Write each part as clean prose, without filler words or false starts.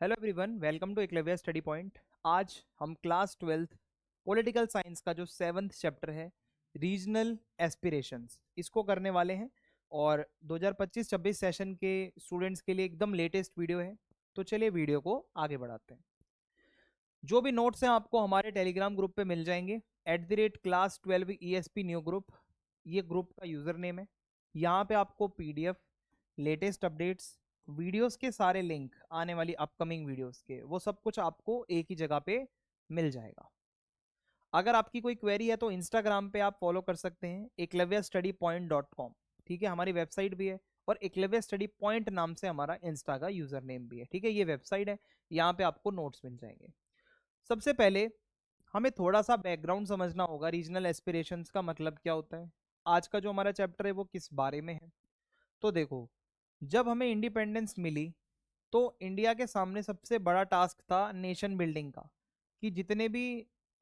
Hello everyone, welcome to Eklavya study point. आज हम class 12th political science का जो 7th चैप्टर है, रीजनल एस्पिरेशंस, इसको करने वाले हैं। और 2025-26 सेशन के स्टूडेंट्स के लिए एकदम लेटेस्ट वीडियो है। तो चलिए वीडियो को आगे बढ़ाते हैं। जो भी नोट्स हैं आपको हमारे टेलीग्राम ग्रुप पे मिल जाएंगे। @class12 ESP न्यू ग्रुप, ये ग्रुप का यूज़र नेम है। यहाँ पे आपको PDF, लेटेस्ट अपडेट्स, वीडियोस के सारे लिंक, आने वाली अपकमिंग वीडियोस के, वो सब कुछ आपको एक ही जगह पे मिल जाएगा। अगर आपकी कोई क्वेरी है तो इंस्टाग्राम पे आप फॉलो कर सकते हैं, eklavyastudypoint.com। ठीक है, हमारी वेबसाइट भी है और एकलव्य स्टडी पॉइंट नाम से हमारा इंस्टा का यूजर नेम भी है। ठीक है, ये वेबसाइट है, यहाँ पे आपको नोट्स मिल जाएंगे। सबसे पहले हमें थोड़ा सा बैकग्राउंड समझना होगा, रीजनल एस्पिरेशंस का मतलब क्या होता है। आज का जो हमारा चैप्टर है वो किस बारे में है। तो देखो, जब हमें इंडिपेंडेंस मिली तो इंडिया के सामने सबसे बड़ा टास्क था नेशन बिल्डिंग का, कि जितने भी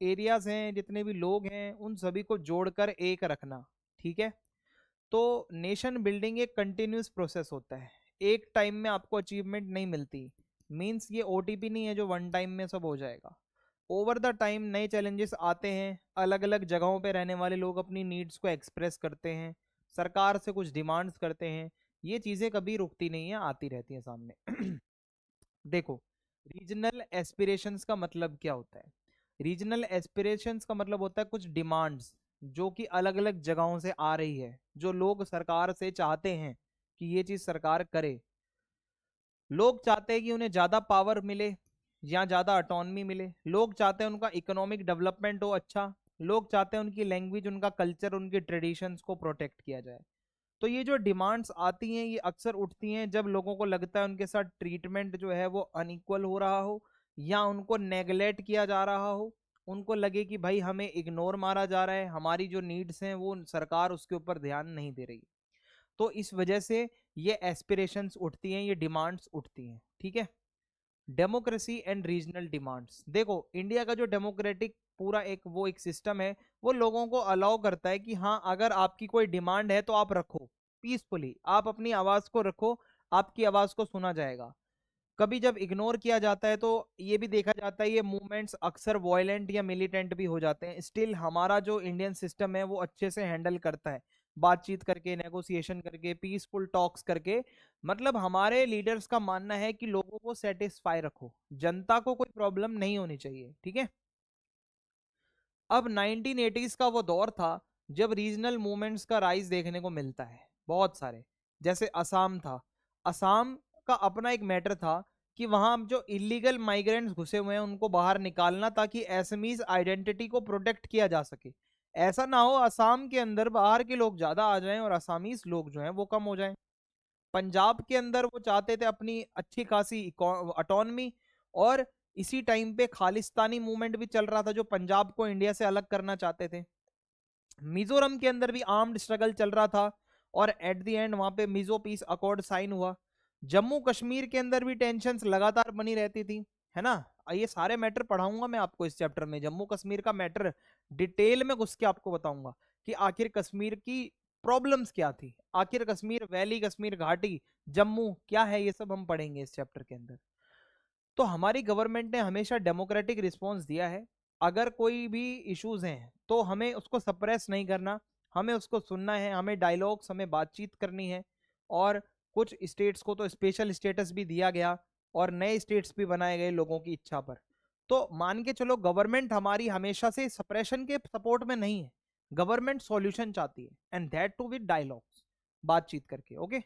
एरियाज हैं, जितने भी लोग हैं, उन सभी को जोड़कर एक रखना। ठीक है, तो नेशन बिल्डिंग एक कंटिन्यूस प्रोसेस होता है, एक टाइम में आपको अचीवमेंट नहीं मिलती। मींस ये OTP नहीं है जो वन टाइम में सब हो जाएगा। ओवर द टाइम नए चैलेंजेस आते हैं, अलग अलग जगहों पे रहने वाले लोग अपनी नीड्स को एक्सप्रेस करते हैं, सरकार से कुछ डिमांड्स करते हैं। ये चीज़ें कभी रुकती नहीं है, आती रहती हैं सामने। देखो, रीजनल एस्पिरेशंस का मतलब क्या होता है। रीजनल एस्पिरेशंस का मतलब होता है कुछ डिमांड्स जो कि अलग अलग जगहों से आ रही है, जो लोग सरकार से चाहते हैं कि ये चीज सरकार करे। लोग चाहते हैं कि उन्हें ज्यादा पावर मिले या ज्यादा ऑटोनमी मिले। लोग चाहते हैं उनका इकोनॉमिक डेवलपमेंट हो अच्छा। लोग चाहते हैं उनकी लैंग्वेज, उनका कल्चर, उनकी ट्रेडिशंस को प्रोटेक्ट किया जाए। तो ये जो डिमांड्स आती हैं ये अक्सर उठती हैं जब लोगों को लगता है उनके साथ ट्रीटमेंट जो है वो अनइक्वल हो रहा हो, या उनको नेगलेक्ट किया जा रहा हो। उनको लगे कि भाई हमें इग्नोर मारा जा रहा है, हमारी जो नीड्स हैं वो सरकार उसके ऊपर ध्यान नहीं दे रही। तो इस वजह से ये एस्पिरेशंस उठती हैं, ये डिमांड्स उठती हैं। ठीक है, डेमोक्रेसी एंड रीजनल डिमांड्स। देखो, इंडिया का जो डेमोक्रेटिक पूरा एक सिस्टम है, वो लोगों को अलाउ करता है कि हाँ, अगर आपकी कोई डिमांड है तो आप रखो, पीसफुली आप अपनी आवाज को रखो, आपकी आवाज को सुना जाएगा। कभी जब इग्नोर किया जाता है तो ये भी देखा जाता है ये मूवमेंट्स अक्सर वॉयलेंट या मिलिटेंट भी हो जाते हैं। स्टिल हमारा जो इंडियन सिस्टम है वो अच्छे से हैंडल करता है, बातचीत करके, नेगोशिएशन करके, पीसफुल टॉक्स करके। मतलब हमारे लीडर्स का मानना है कि लोगों को सेटिस्फाई रखो, जनता को कोई प्रॉब्लम नहीं होनी चाहिए। ठीक है, अब 1980s का वो दौर था जब रीजनल मूवमेंट्स का राइज देखने को मिलता है, बहुत सारे। जैसे असम था, असम का अपना एक मैटर था कि वहां जो इलीगल माइग्रेंट्स घुसे हुए हैं उनको बाहर निकालना, ताकि एसमीज आइडेंटिटी को प्रोटेक्ट किया जा सके। ऐसा ना हो असम के अंदर बाहर के लोग ज्यादा आ जाएं और असामीज लोग जो हैं वो कम हो जाएं। पंजाब के अंदर वो चाहते थे अपनी अच्छी खासी ऑटोनमी, और इसी टाइम पे खालिस्तानी मूवमेंट भी चल रहा था जो पंजाब को इंडिया से अलग करना चाहते थे। मिजोरम के अंदर भी आर्म्ड स्ट्रगल चल रहा था, और एट द एंड वहां पे मिजो पीस अकॉर्ड साइन हुआ। जम्मू कश्मीर के अंदर भी टेंशन्स लगातार बनी रहती थी, है ना। ये सारे मैटर पढ़ाऊंगा मैं आपको इस चैप्टर में, जम्मू कश्मीर का मैटर डिटेल में घुस के आपको बताऊंगा कि आखिर कश्मीर की प्रॉब्लम्स क्या थी, आखिर कश्मीर वैली, कश्मीर घाटी, जम्मू क्या है, ये सब हम पढ़ेंगे इस चैप्टर के अंदर। तो हमारी गवर्नमेंट ने हमेशा डेमोक्रेटिक रिस्पॉन्स दिया है। अगर कोई भी इश्यूज हैं तो हमें उसको सप्रेस नहीं करना, हमें उसको सुनना है, हमें डायलॉग्स, हमें बातचीत करनी है। और कुछ स्टेट्स को तो स्पेशल स्टेटस भी दिया गया और नए स्टेट्स भी बनाए गए लोगों की इच्छा पर। तो मान के चलो, गवर्नमेंट हमारी हमेशा से सप्रेशन के सपोर्ट में नहीं है, गवर्नमेंट सॉल्यूशन चाहती है, and that to with dialogues, बातचीत करके। ओके,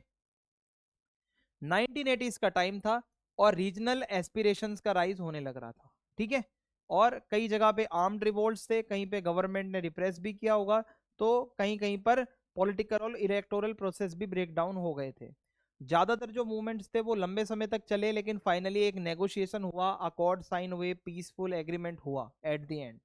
1980s का टाइम था और रीजनल एस्पिरेशंस का राइज होने लग रहा था। ठीक है, और कई जगह पे आर्म्ड रिवोल्ट्स थे, कहीं पे गवर्नमेंट ने रिप्रेस भी किया होगा, तो कहीं कहीं पर पॉलिटिकल और इलेक्टोरल प्रोसेस भी ब्रेक डाउन हो गए थे। ज्यादातर जो मूवमेंट्स थे वो लंबे समय तक चले, लेकिन फाइनली एक नेगोशिएशन हुआ, अकॉर्ड साइन हुए, पीसफुल एग्रीमेंट हुआ एट द एंड।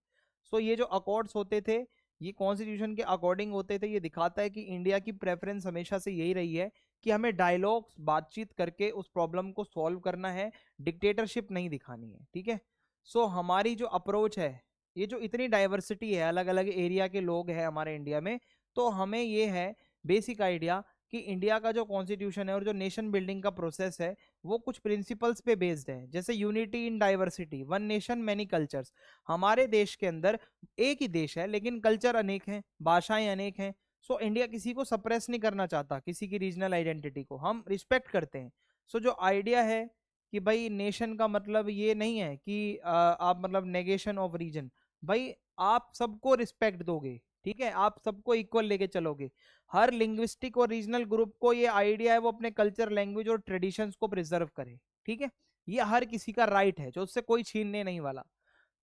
सो ये जो अकॉर्ड्स होते थे ये कॉन्स्टिट्यूशन के अकॉर्डिंग होते थे। ये दिखाता है कि इंडिया की प्रेफरेंस हमेशा से यही रही है कि हमें डायलॉग्स, बातचीत करके उस प्रॉब्लम को सॉल्व करना है, डिक्टेटरशिप नहीं दिखानी है। ठीक है, सो हमारी जो अप्रोच है, ये जो इतनी डाइवर्सिटी है, अलग अलग एरिया के लोग हैं हमारे इंडिया में, तो हमें ये है बेसिक आइडिया कि इंडिया का जो कॉन्स्टिट्यूशन है और जो नेशन बिल्डिंग का प्रोसेस है वो कुछ प्रिंसिपल्स पे बेस्ड है, जैसे unity in diversity, one nation many cultures. हमारे देश के अंदर एक ही देश है लेकिन कल्चर अनेक हैं, भाषाएं अनेक हैं। सो इंडिया किसी को सप्रेस नहीं करना चाहता, किसी की रीजनल आइडेंटिटी को हम रिस्पेक्ट करते हैं। सो जो आइडिया है कि भाई नेशन का मतलब ये नहीं है कि आप मतलब नेगेशन ऑफ रीजन, भाई आप सबको रिस्पेक्ट दोगे, ठीक है, आप सबको इक्वल लेके चलोगे। हर लिंग्विस्टिक और रीजनल ग्रुप को ये आइडिया है वो अपने कल्चर, लैंग्वेज और ट्रेडिशंस को प्रिजर्व करे, ठीक है। ये हर किसी का राइट है जो उससे कोई छीनने नहीं वाला।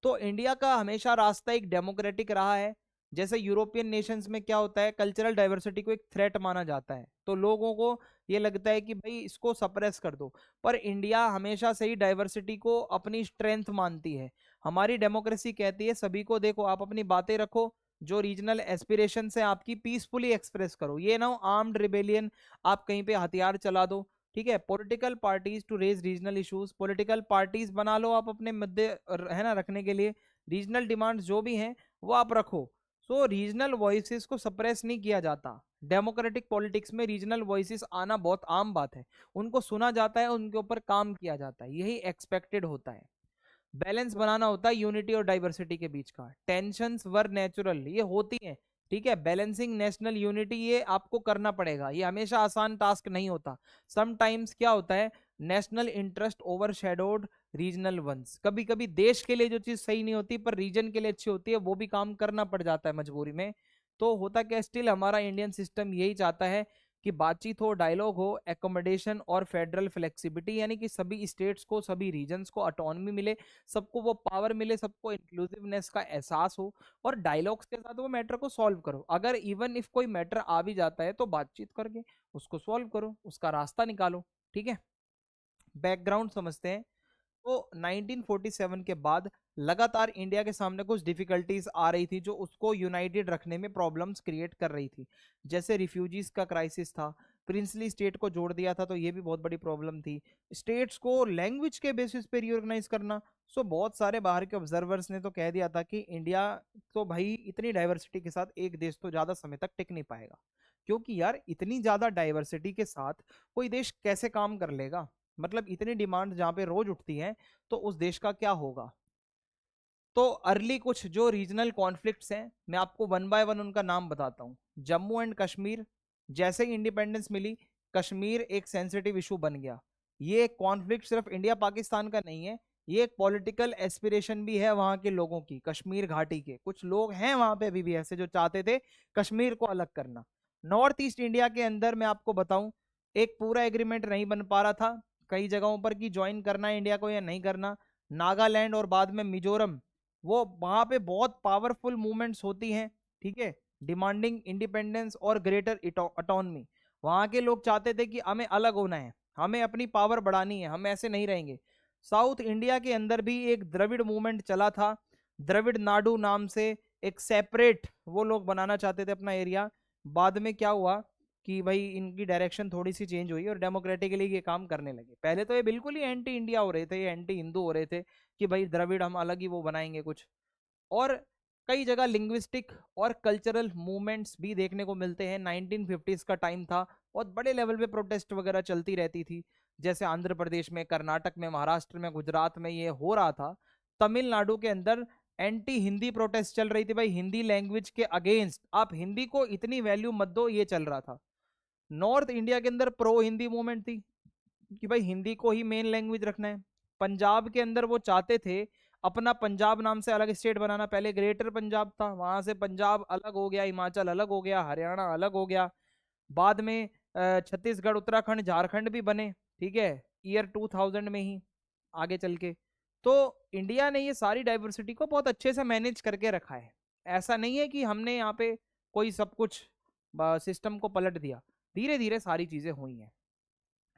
तो इंडिया का हमेशा रास्ता एक डेमोक्रेटिक रहा है। जैसे यूरोपियन नेशंस में क्या होता है, कल्चरल डाइवर्सिटी को एक थ्रेट माना जाता है, तो लोगों को ये लगता है कि भाई इसको सप्रेस कर दो। पर इंडिया हमेशा से ही डाइवर्सिटी को अपनी स्ट्रेंथ मानती है। हमारी डेमोक्रेसी कहती है सभी को देखो, आप अपनी बातें रखो, जो रीजनल एस्पिरेशन है आपकी पीसफुली एक्सप्रेस करो, ये ना आर्म्ड रिबेलियन, आप कहीं पे हथियार चला दो, ठीक है। Political parties to raise regional issues, political parties बना लो आप अपने मुद्दे है ना रखने के लिए, रीजनल डिमांड्स जो भी हैं वो आप रखो। सो रीजनल वॉइसेस को सप्रेस नहीं किया जाता। डेमोक्रेटिक पॉलिटिक्स में रीजनल वॉइसेस आना बहुत आम बात है, उनको सुना जाता है, उनके ऊपर काम किया जाता है, यही एक्सपेक्टेड होता है। बैलेंस बनाना होता है यूनिटी और डाइवर्सिटी के बीच का। टेंशंस वर नेचुरल, ये होती हैं, ठीक है। बैलेंसिंग नेशनल यूनिटी ये आपको करना पड़ेगा, ये हमेशा आसान टास्क नहीं होता। समटाइम्स क्या होता है, national interest overshadowed regional ones, कभी कभी देश के लिए जो चीज सही नहीं होती पर रीजन के लिए अच्छी होती है, वो भी काम करना पड़ जाता है मजबूरी में। तो होता क्या, स्टिल हमारा इंडियन सिस्टम यही चाहता है कि बातचीत हो, डायलॉग हो, एकोमोडेशन और फेडरल फ्लेक्सिबिलिटी, यानी कि सभी स्टेट्स को, सभी रीजन्स को ऑटोनॉमी मिले, सबको वो पावर मिले, सबको इंक्लूसिवनेस का एहसास हो, और डायलॉग्स के साथ वो मैटर को सॉल्व करो। अगर इवन इफ कोई मैटर आ भी जाता है तो बातचीत करके उसको सॉल्व करो, उसका रास्ता निकालो, ठीक है। बैकग्राउंड समझते हैं। तो 1947 के बाद लगातार इंडिया के सामने कुछ डिफिकल्टीज आ रही थी जो उसको यूनाइटेड रखने में प्रॉब्लम्स क्रिएट कर रही थी। जैसे रिफ्यूजीज का क्राइसिस था, प्रिंसली स्टेट को जोड़ दिया था तो ये भी बहुत बड़ी प्रॉब्लम थी। स्टेट्स को लैंग्वेज के बेसिस पे रिओर्गेनाइज करना। सो बहुत सारे बाहर के ऑब्जर्वर्स ने तो कह दिया था कि इंडिया तो भाई इतनी डाइवर्सिटी के साथ एक देश तो ज्यादा समय तक टिक नहीं पाएगा, क्योंकि यार इतनी ज्यादा डाइवर्सिटी के साथ कोई देश कैसे काम कर लेगा। मतलब इतनी डिमांड जहां पे रोज उठती हैं तो उस देश का क्या होगा। तो अर्ली कुछ जो रीजनल कॉन्फ्लिक्ट्स हैं मैं आपको वन बाय वन उनका नाम बताता हूँ। जम्मू एंड कश्मीर, जैसे ही इंडिपेंडेंस मिली कश्मीर एक सेंसिटिव इशू बन गया। ये कॉन्फ्लिक्ट सिर्फ इंडिया पाकिस्तान का नहीं है, ये एक पॉलिटिकल एस्पिरेशन भी है वहां के लोगों की, कश्मीर घाटी के कुछ लोग हैं वहां पे अभी भी ऐसे जो चाहते थे कश्मीर को अलग करना। नॉर्थ ईस्ट इंडिया के अंदर मैं आपको बताऊं एक पूरा एग्रीमेंट नहीं बन पा रहा था कई जगहों पर कि ज्वाइन करना है इंडिया को या नहीं करना। नागालैंड और बाद में मिजोरम, वो वहां पे बहुत पावरफुल मूवमेंट्स होती हैं, ठीक है, डिमांडिंग इंडिपेंडेंस और ग्रेटर ऑटोनमी। वहां के लोग चाहते थे कि हमें अलग होना है, हमें अपनी पावर बढ़ानी है, हम ऐसे नहीं रहेंगे। साउथ इंडिया के अंदर भी एक द्रविड़ मूवमेंट चला था, द्रविड़ नाडु नाम से एक सेपरेट वो लोग बनाना चाहते थे अपना एरिया। बाद में क्या हुआ कि भाई इनकी डायरेक्शन थोड़ी सी चेंज हुई और डेमोक्रेटिकली ये काम करने लगे। पहले तो ये बिल्कुल ही एंटी इंडिया हो रहे थे, ये एंटी हिंदू हो रहे थे कि भाई द्रविड़ हम अलग ही वो बनाएंगे कुछ। और कई जगह लिंग्विस्टिक और कल्चरल मूवमेंट्स भी देखने को मिलते हैं। 1950s का टाइम था, बहुत बड़े लेवल पे प्रोटेस्ट वगैरह चलती रहती थी, जैसे आंध्र प्रदेश में, कर्नाटक में, महाराष्ट्र में, गुजरात में ये हो रहा था। तमिलनाडु के अंदर एंटी हिंदी प्रोटेस्ट चल रही थी, भाई हिंदी लैंग्वेज के अगेंस्ट आप हिंदी को इतनी वैल्यू मत दो, ये चल रहा था। नॉर्थ इंडिया के अंदर प्रो हिंदी मूवमेंट थी कि भाई हिंदी को ही मेन लैंग्वेज रखना है। पंजाब के अंदर वो चाहते थे अपना पंजाब नाम से अलग स्टेट बनाना, पहले ग्रेटर पंजाब था, वहां से पंजाब अलग हो गया, हिमाचल अलग हो गया, हरियाणा अलग हो गया। बाद में छत्तीसगढ़, उत्तराखंड, झारखंड भी बने, ठीक है, ईयर 2000 में ही आगे चल के। तो इंडिया ने ये सारी डाइवर्सिटी को बहुत अच्छे से मैनेज करके रखा है। ऐसा नहीं है कि हमने यहाँ पे कोई सब कुछ सिस्टम को पलट दिया, धीरे धीरे सारी चीजें हुई हैं।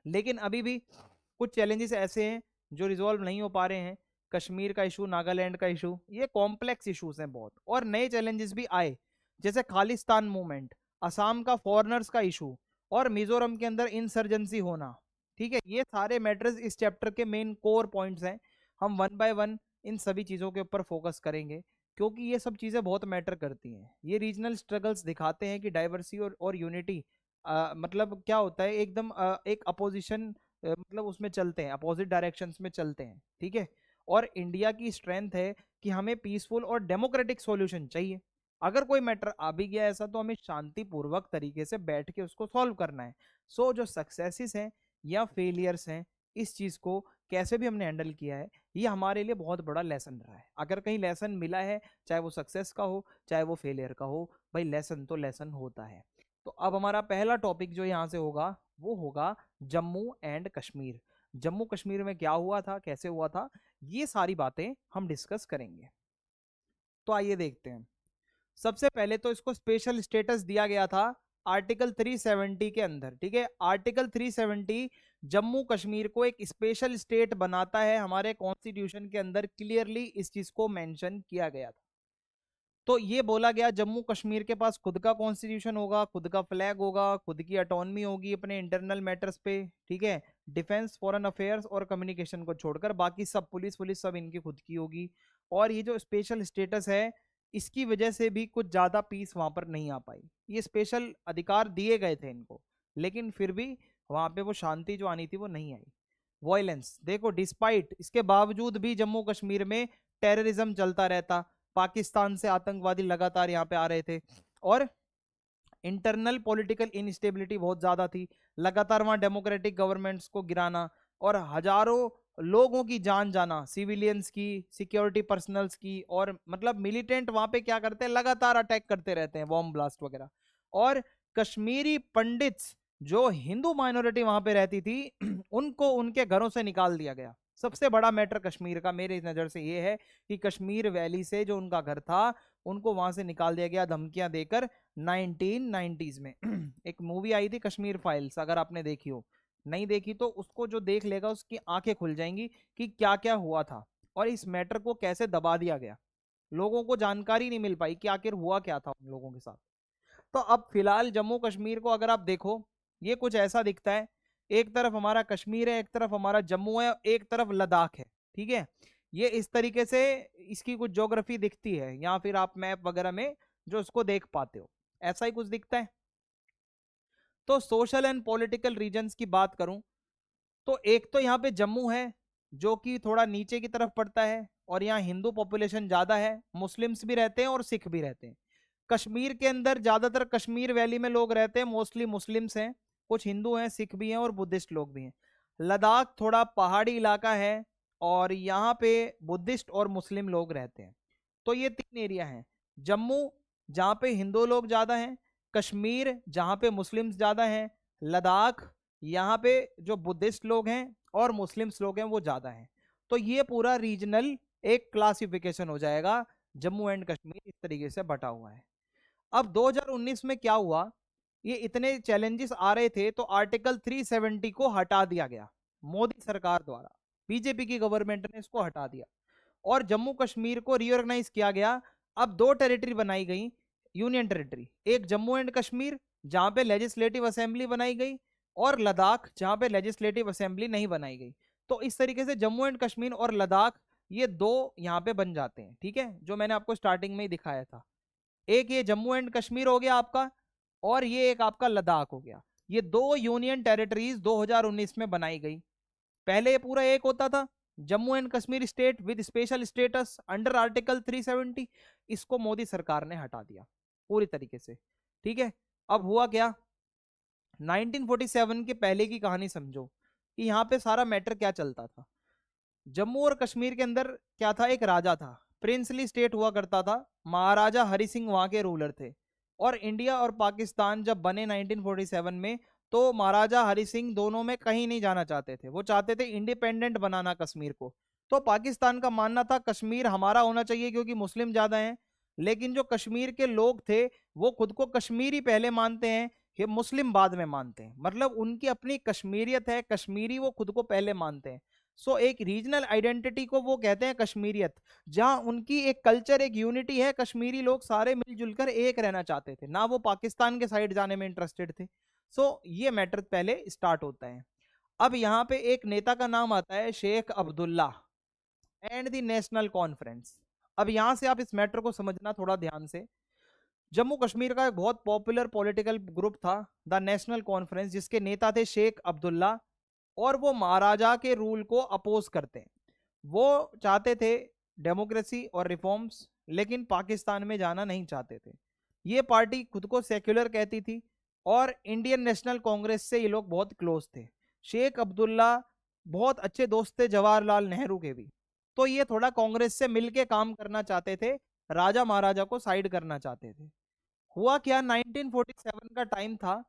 लेकिन अभी भी कुछ चैलेंजेस ऐसे हैं जो रिजॉल्व नहीं हो पा रहे हैं। कश्मीर का इशू, नागालैंड का इशू, ये कॉम्प्लेक्स इश्यूज हैं बहुत, और नए चैलेंजेस भी आए, जैसे खालिस्तान मूवमेंट, असम का फॉरेनर्स का इशू, और मिजोरम के अंदर इंसर्जेंसी होना, ठीक है। ये सारे मैटर्स इस चैप्टर के मेन कोर पॉइंट्स हैं। हम वन बाय वन इन सभी चीज़ों के ऊपर फोकस करेंगे, क्योंकि ये सब चीज़ें बहुत मैटर करती हैं। ये रीजनल स्ट्रगल्स दिखाते हैं कि डाइवर्सिटी और यूनिटी मतलब क्या होता है एकदम एक अपोजिशन, मतलब उसमें चलते हैं, अपोजिट डायरेक्शंस में चलते हैं, ठीक है। और इंडिया की स्ट्रेंथ है कि हमें पीसफुल और डेमोक्रेटिक सॉल्यूशन चाहिए। अगर कोई मैटर आ भी गया ऐसा, तो हमें शांतिपूर्वक तरीके से बैठ के उसको सॉल्व करना है। सो जो सक्सेसेस हैं या फेलियर्स हैं, इस चीज को कैसे भी हमने हैंडल किया है, ये हमारे लिए बहुत बड़ा लेसन रहा है। अगर कहीं लेसन मिला है, चाहे वो सक्सेस का हो चाहे वो फेलियर का हो, भाई लेसन तो लेसन होता है। तो अब हमारा पहला टॉपिक जो यहाँ से होगा वो होगा जम्मू एंड कश्मीर। जम्मू कश्मीर में क्या हुआ था, कैसे हुआ था, ये सारी बातें हम डिस्कस करेंगे। तो आइए देखते हैं। सबसे पहले तो इसको स्पेशल स्टेटस दिया गया था आर्टिकल 370 के अंदर, ठीक है। आर्टिकल 370 जम्मू कश्मीर को एक स्पेशल स्टेट बनाता है, हमारे कॉन्स्टिट्यूशन के अंदर क्लियरली इस चीज को मेंशन किया गया था। तो ये बोला गया जम्मू कश्मीर के पास खुद का कॉन्स्टिट्यूशन होगा, खुद का फ्लैग होगा, खुद की अटोनमी होगी अपने इंटरनल मैटर्स पे, ठीक है। डिफेंस, फॉरेन अफेयर्स और कम्युनिकेशन को छोड़कर बाकी सब, पुलिस पुलिस सब इनकी खुद की होगी। और ये जो स्पेशल स्टेटस है, इसकी वजह से भी कुछ ज्यादा पीस वहां पर नहीं आ पाई। ये स्पेशल अधिकार दिए गए थे इनको, लेकिन फिर भी वहां पे वो शांति जो आनी थी वो नहीं आई। वॉयलेंस देखो, डिस्पाइट इसके बावजूद भी जम्मू कश्मीर में टेररिज्म चलता रहता, पाकिस्तान से आतंकवादी लगातार यहाँ पे आ रहे थे, और इंटरनल पॉलिटिकल इनस्टेबिलिटी बहुत ज्यादा थी, लगातार वहां डेमोक्रेटिक गवर्नमेंट्स को गिराना और हजारों लोगों की जान जाना, सिविलियंस की, सिक्योरिटी पर्सनल्स की, और मतलब मिलिटेंट वहां पे क्या करते हैं, लगातार अटैक करते रहते हैं, बॉम्ब ब्लास्ट वगैरह। और कश्मीरी पंडित्स जो हिंदू माइनॉरिटी वहां पे रहती थी उनको उनके घरों से निकाल दिया गया। सबसे बड़ा मैटर कश्मीर का मेरे नजर से ये है कि कश्मीर वैली से जो उनका घर था, उनको वहां से निकाल दिया गया धमकियां देकर। 1990s में एक मूवी आई थी कश्मीर फाइल्स, अगर आपने देखी हो, नहीं देखी तो उसको जो देख लेगा उसकी आंखें खुल जाएंगी कि क्या क्या हुआ था और इस मैटर को कैसे दबा दिया गया। लोगों को जानकारी नहीं मिल पाई कि आखिर हुआ क्या था उन लोगों के साथ। तो अब फिलहाल जम्मू कश्मीर को अगर आप देखो, ये कुछ ऐसा दिखता है। एक तरफ हमारा कश्मीर है, एक तरफ हमारा जम्मू है, एक तरफ लद्दाख है, ठीक है। ये इस तरीके से इसकी कुछ ज्योग्राफी दिखती है, या फिर आप मैप वगैरह में जो उसको देख पाते हो, ऐसा ही कुछ दिखता है। तो सोशल एंड पॉलिटिकल रीजन्स की बात करूं, तो एक तो यहाँ पे जम्मू है जो कि थोड़ा नीचे की तरफ पड़ता है, और यहाँ हिंदू पॉपुलेशन ज्यादा है, मुस्लिम्स भी रहते हैं और सिख भी रहते हैं। कश्मीर के अंदर ज्यादातर कश्मीर वैली में लोग रहते हैं, मोस्टली मुस्लिम्स हैं, कुछ हिंदू हैं, सिख भी हैं और बुद्धिस्ट लोग भी हैं। लद्दाख थोड़ा पहाड़ी इलाका है, और यहाँ पे बुद्धिस्ट और मुस्लिम लोग रहते हैं। तो ये तीन एरिया हैं। जम्मू जहाँ पे हिंदू लोग ज्यादा हैं, कश्मीर जहाँ पे मुस्लिम्स ज्यादा हैं, लद्दाख यहाँ पे जो बुद्धिस्ट लोग हैं और मुस्लिम्स लोग हैं वो ज्यादा हैं। तो ये पूरा रीजनल एक क्लासिफिकेशन हो जाएगा, जम्मू एंड कश्मीर इस तरीके से बटा हुआ है। अब 2019 में क्या हुआ, ये इतने चैलेंजेस आ रहे थे तो आर्टिकल 370 को हटा दिया गया मोदी सरकार द्वारा, बीजेपी की गवर्नमेंट ने इसको हटा दिया और जम्मू कश्मीर को रीऑर्गेनाइज किया गया। अब दो टेरिटरी बनाई गई, यूनियन टेरिटरी, एक जम्मू एंड कश्मीर जहां पे लेजिस्लेटिव असेंबली बनाई गई, और लद्दाख जहां पे लेजिस्लेटिव असेंबली नहीं बनाई गई। तो इस तरीके से जम्मू एंड कश्मीर और लद्दाख, ये दो यहाँ पे बन जाते हैं, ठीक है, जो मैंने आपको स्टार्टिंग में ही दिखाया था। एक ये जम्मू एंड कश्मीर हो गया आपका, और ये एक आपका लद्दाख हो गया। ये दो यूनियन टेरिटरीज 2019 में बनाई गई। पहले ये पूरा एक होता था, Jammu and Kashmir state with special status under article 370। इसको मोदी सरकार ने हटा दिया पूरी तरीके से, ठीक है। अब हुआ क्या, 1947 के पहले की कहानी समझो कि यहाँ पे सारा मैटर क्या चलता था। जम्मू और कश्मीर के अंदर क्या था, एक राजा था, प्रिंसली स्टेट हुआ करता था, महाराजा हरि सिंह वहां के रूलर थे। और इंडिया और पाकिस्तान जब बने 1947 में, तो महाराजा हरि सिंह दोनों में कहीं नहीं जाना चाहते थे, वो चाहते थे इंडिपेंडेंट बनाना कश्मीर को। तो पाकिस्तान का मानना था कश्मीर हमारा होना चाहिए क्योंकि मुस्लिम ज्यादा हैं, लेकिन जो कश्मीर के लोग थे वो खुद को कश्मीरी पहले मानते हैं, ये मुस्लिम बाद में मानते हैं, मतलब उनकी अपनी कश्मीरियत है, कश्मीरी वो खुद को पहले मानते हैं। सो एक रीजनल आइडेंटिटी को वो कहते हैं कश्मीरियत, जहां उनकी एक कल्चर, एक यूनिटी है, कश्मीरी लोग सारे मिलजुल कर एक रहना चाहते थे, ना वो पाकिस्तान के साइड जाने में इंटरेस्टेड थे। सो ये मैटर पहले स्टार्ट होता है। अब यहाँ पे एक नेता का नाम आता है Sheikh Abdullah and the National Conference. अब यहां से आप इस मैटर को समझना थोड़ा ध्यान से। जम्मू कश्मीर का एक बहुत पॉपुलर पॉलिटिकल ग्रुप था द नेशनल कॉन्फ्रेंस, जिसके नेता थे शेख अब्दुल्ला, और वो महाराजा के रूल को अपोज करते हैं। वो चाहते थे डेमोक्रेसी और रिफॉर्म्स, लेकिन पाकिस्तान में जाना नहीं चाहते थे। ये पार्टी खुद को सेक्युलर कहती थी, और इंडियन नेशनल कांग्रेस से ये लोग बहुत क्लोज थे। शेख अब्दुल्ला बहुत अच्छे दोस्त थे जवाहरलाल नेहरू के भी, तो ये थोड़ा कांग्रेस से मिलके काम करना चाहते थे, राजा महाराजा को साइड करना चाहते थे। हुआ क्या, 1947 का टाइम था।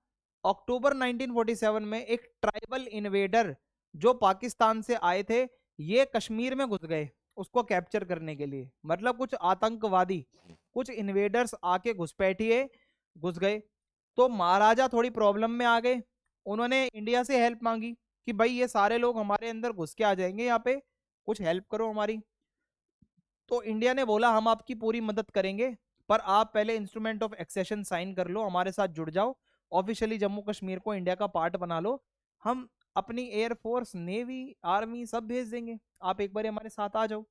अक्टूबर 1947 में एक ट्राइबल इन्वेडर जो पाकिस्तान से आए थे, ये कश्मीर में घुस गए उसको कैप्चर करने के लिए। मतलब कुछ आतंकवादी, कुछ इन्वेडर्स आके घुसपैठिए घुस गए। तो महाराजा थोड़ी प्रॉब्लम में आ गए। उन्होंने इंडिया से हेल्प मांगी कि भाई ये सारे लोग हमारे अंदर घुस के आ जाएंगे, यहाँ पे कुछ हेल्प करो हमारी। तो इंडिया ने बोला हम आपकी पूरी मदद करेंगे, पर आप पहले इंस्ट्रूमेंट ऑफ एक्सेशन साइन कर लो, हमारे साथ जुड़ जाओ, ऑफिशियली जम्मू कश्मीर को इंडिया का पार्ट बना लो, हम अपनी एयरफोर्स नेवी आर्मी सब भेज देंगे, आप एक बार हमारे साथ आ जाओ।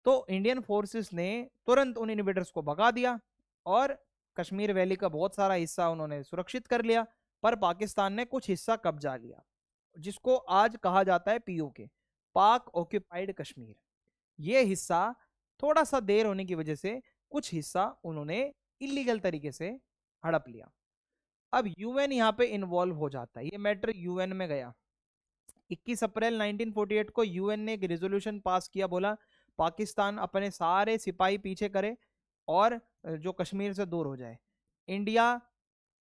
तो इंडियन फोर्सेस ने तुरंत उन इन्वेडर्स को भगा दिया, और कश्मीर वैली का बहुत सारा हिस्सा उन्होंने सुरक्षित कर लिया। पर पाकिस्तान ने कुछ हिस्सा कब्जा लिया, जिसको आज कहा जाता है पीओके, पाक ऑक्यूपाइड कश्मीर। ये हिस्सा थोड़ा सा देर होने की वजह से कुछ हिस्सा उन्होंने इलीगल तरीके से हड़प लिया। अब यूएन यहाँ पे इन्वॉल्व हो जाता है, ये मैटर यूएन में गया। 21 अप्रैल 1948 को यूएन ने एक रेजोल्यूशन पास किया, बोला पाकिस्तान अपने सारे सिपाही पीछे करे और जो कश्मीर से दूर हो जाए। India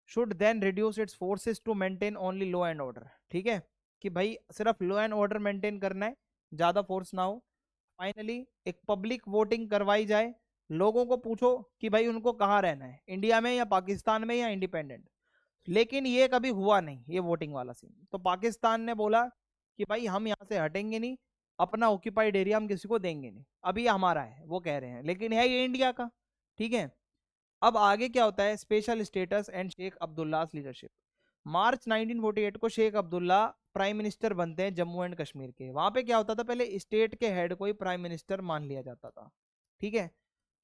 should then reduce its forces to maintain only law and order. ठीक है, कि भाई सिर्फ लॉ एंड ऑर्डर मेंटेन करना है, ज्यादा फोर्स ना हो। फाइनली एक पब्लिक वोटिंग करवाई जाए, लोगों को पूछो कि भाई उनको कहाँ रहना है, इंडिया में या पाकिस्तान में या इंडिपेंडेंट। लेकिन ये कभी हुआ नहीं, ये वोटिंग वाला सीन। तो पाकिस्तान ने बोला कि भाई हम यहाँ से हटेंगे नहीं, अपना ऑक्यूपाइड एरिया हम किसी को देंगे नहीं, अभी ये हमारा है वो कह रहे हैं, लेकिन है ये इंडिया का। ठीक है, अब आगे क्या होता है, special status and Sheikh Abdullah leadership. March 1948 को शेख अब्दुल्ला प्राइम मिनिस्टर बनते हैं जम्मू एंड कश्मीर के। वहां पे क्या होता था, पहले स्टेट के हेड को ही प्राइम मिनिस्टर मान लिया जाता था। ठीक है,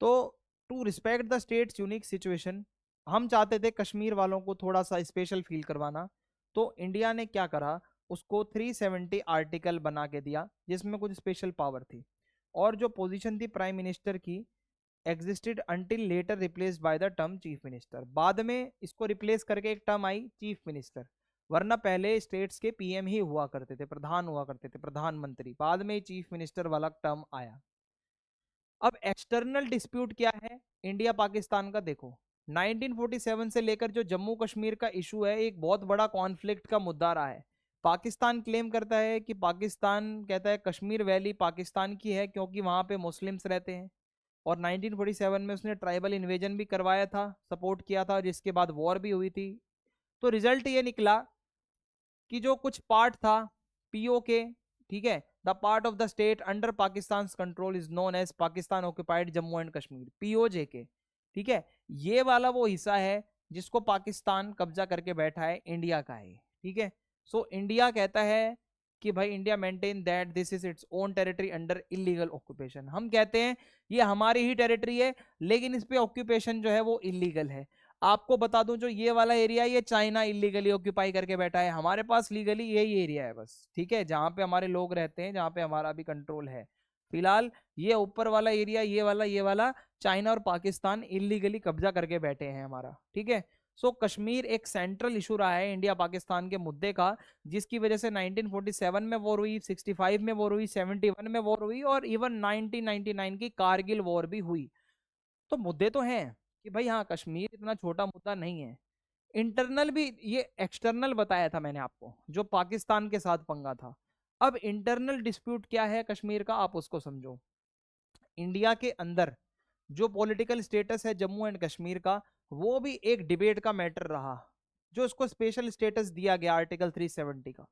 तो to respect the state's unique situation, हम चाहते थे कश्मीर वालों को थोड़ा सा स्पेशल फील करवाना, तो इंडिया ने क्या करा, उसको 370 आर्टिकल बना के दिया, जिसमें कुछ स्पेशल पावर थी। और जो पोजीशन थी प्राइम मिनिस्टर की, existed until later replaced by the term chief minister. बाद में इसको रिप्लेस करके एक टर्म आई चीफ मिनिस्टर, वरना पहले स्टेट्स के पीएम ही हुआ करते थे, प्रधान हुआ करते थे, प्रधानमंत्री। बाद में चीफ मिनिस्टर वाला टर्म आया। अब एक्सटर्नल डिस्प्यूट क्या है इंडिया पाकिस्तान का, देखो 1947 से लेकर जो जम्मू कश्मीर का इशू है, एक बहुत बड़ा कॉन्फ्लिक्ट का मुद्दा रहा है। पाकिस्तान क्लेम करता है कि पाकिस्तान कहता है कश्मीर वैली पाकिस्तान की है क्योंकि वहां पे मुस्लिम्स रहते हैं, और 1947 में उसने ट्राइबल इन्वेजन भी करवाया था, सपोर्ट किया था, जिसके बाद वॉर भी हुई थी। तो रिजल्ट ये निकला कि जो कुछ पार्ट था पीओके, ठीक है, the part of the state under Pakistan control is known as Pakistan occupied Jammu and Kashmir, PoJ के। ठीक है, ये वाला वो हिस्सा है जिसको पाकिस्तान कब्जा करके बैठा है, इंडिया का है। ठीक है, सो इंडिया कहता है कि भाई India maintain that this is its own territory under illegal occupation. हम कहते हैं ये हमारी ही टेरिटरी है, लेकिन इस पे ऑक्यूपेशन जो है वो इलीगल है। आपको बता दूं, जो ये वाला एरिया ये चाइना इलीगली ऑक्यूपाई करके बैठा है, हमारे पास लीगली यही एरिया है बस। ठीक है, जहां पे हमारे लोग रहते हैं, जहां पे हमारा भी कंट्रोल है। फिलहाल ये ऊपर वाला एरिया, ये वाला चाइना और पाकिस्तान इलीगली कब्जा करके बैठे हैं हमारा। ठीक है, सो कश्मीर एक सेंट्रल इशू रहा है इंडिया पाकिस्तान के मुद्दे का, जिसकी वजह से 1947 में वॉर हुई, 65 में वॉर हुई, 71 में वॉर हुई, और इवन 1999 की कारगिल वॉर भी हुई। तो मुद्दे तो हैं कि भाई हाँ, कश्मीर इतना छोटा मुद्दा नहीं है। इंटरनल भी, ये एक्सटर्नल बताया था मैंने आपको, जो पाकिस्तान के साथ पंगा था। अब इंटरनल डिस्प्यूट क्या है कश्मीर का, आप उसको समझो। इंडिया के अंदर जो पॉलिटिकल स्टेटस है जम्मू एंड कश्मीर का, वो भी एक डिबेट का मैटर रहा, जो उसको स्पेशल स्टेटस दिया गया आर्टिकल 370 का।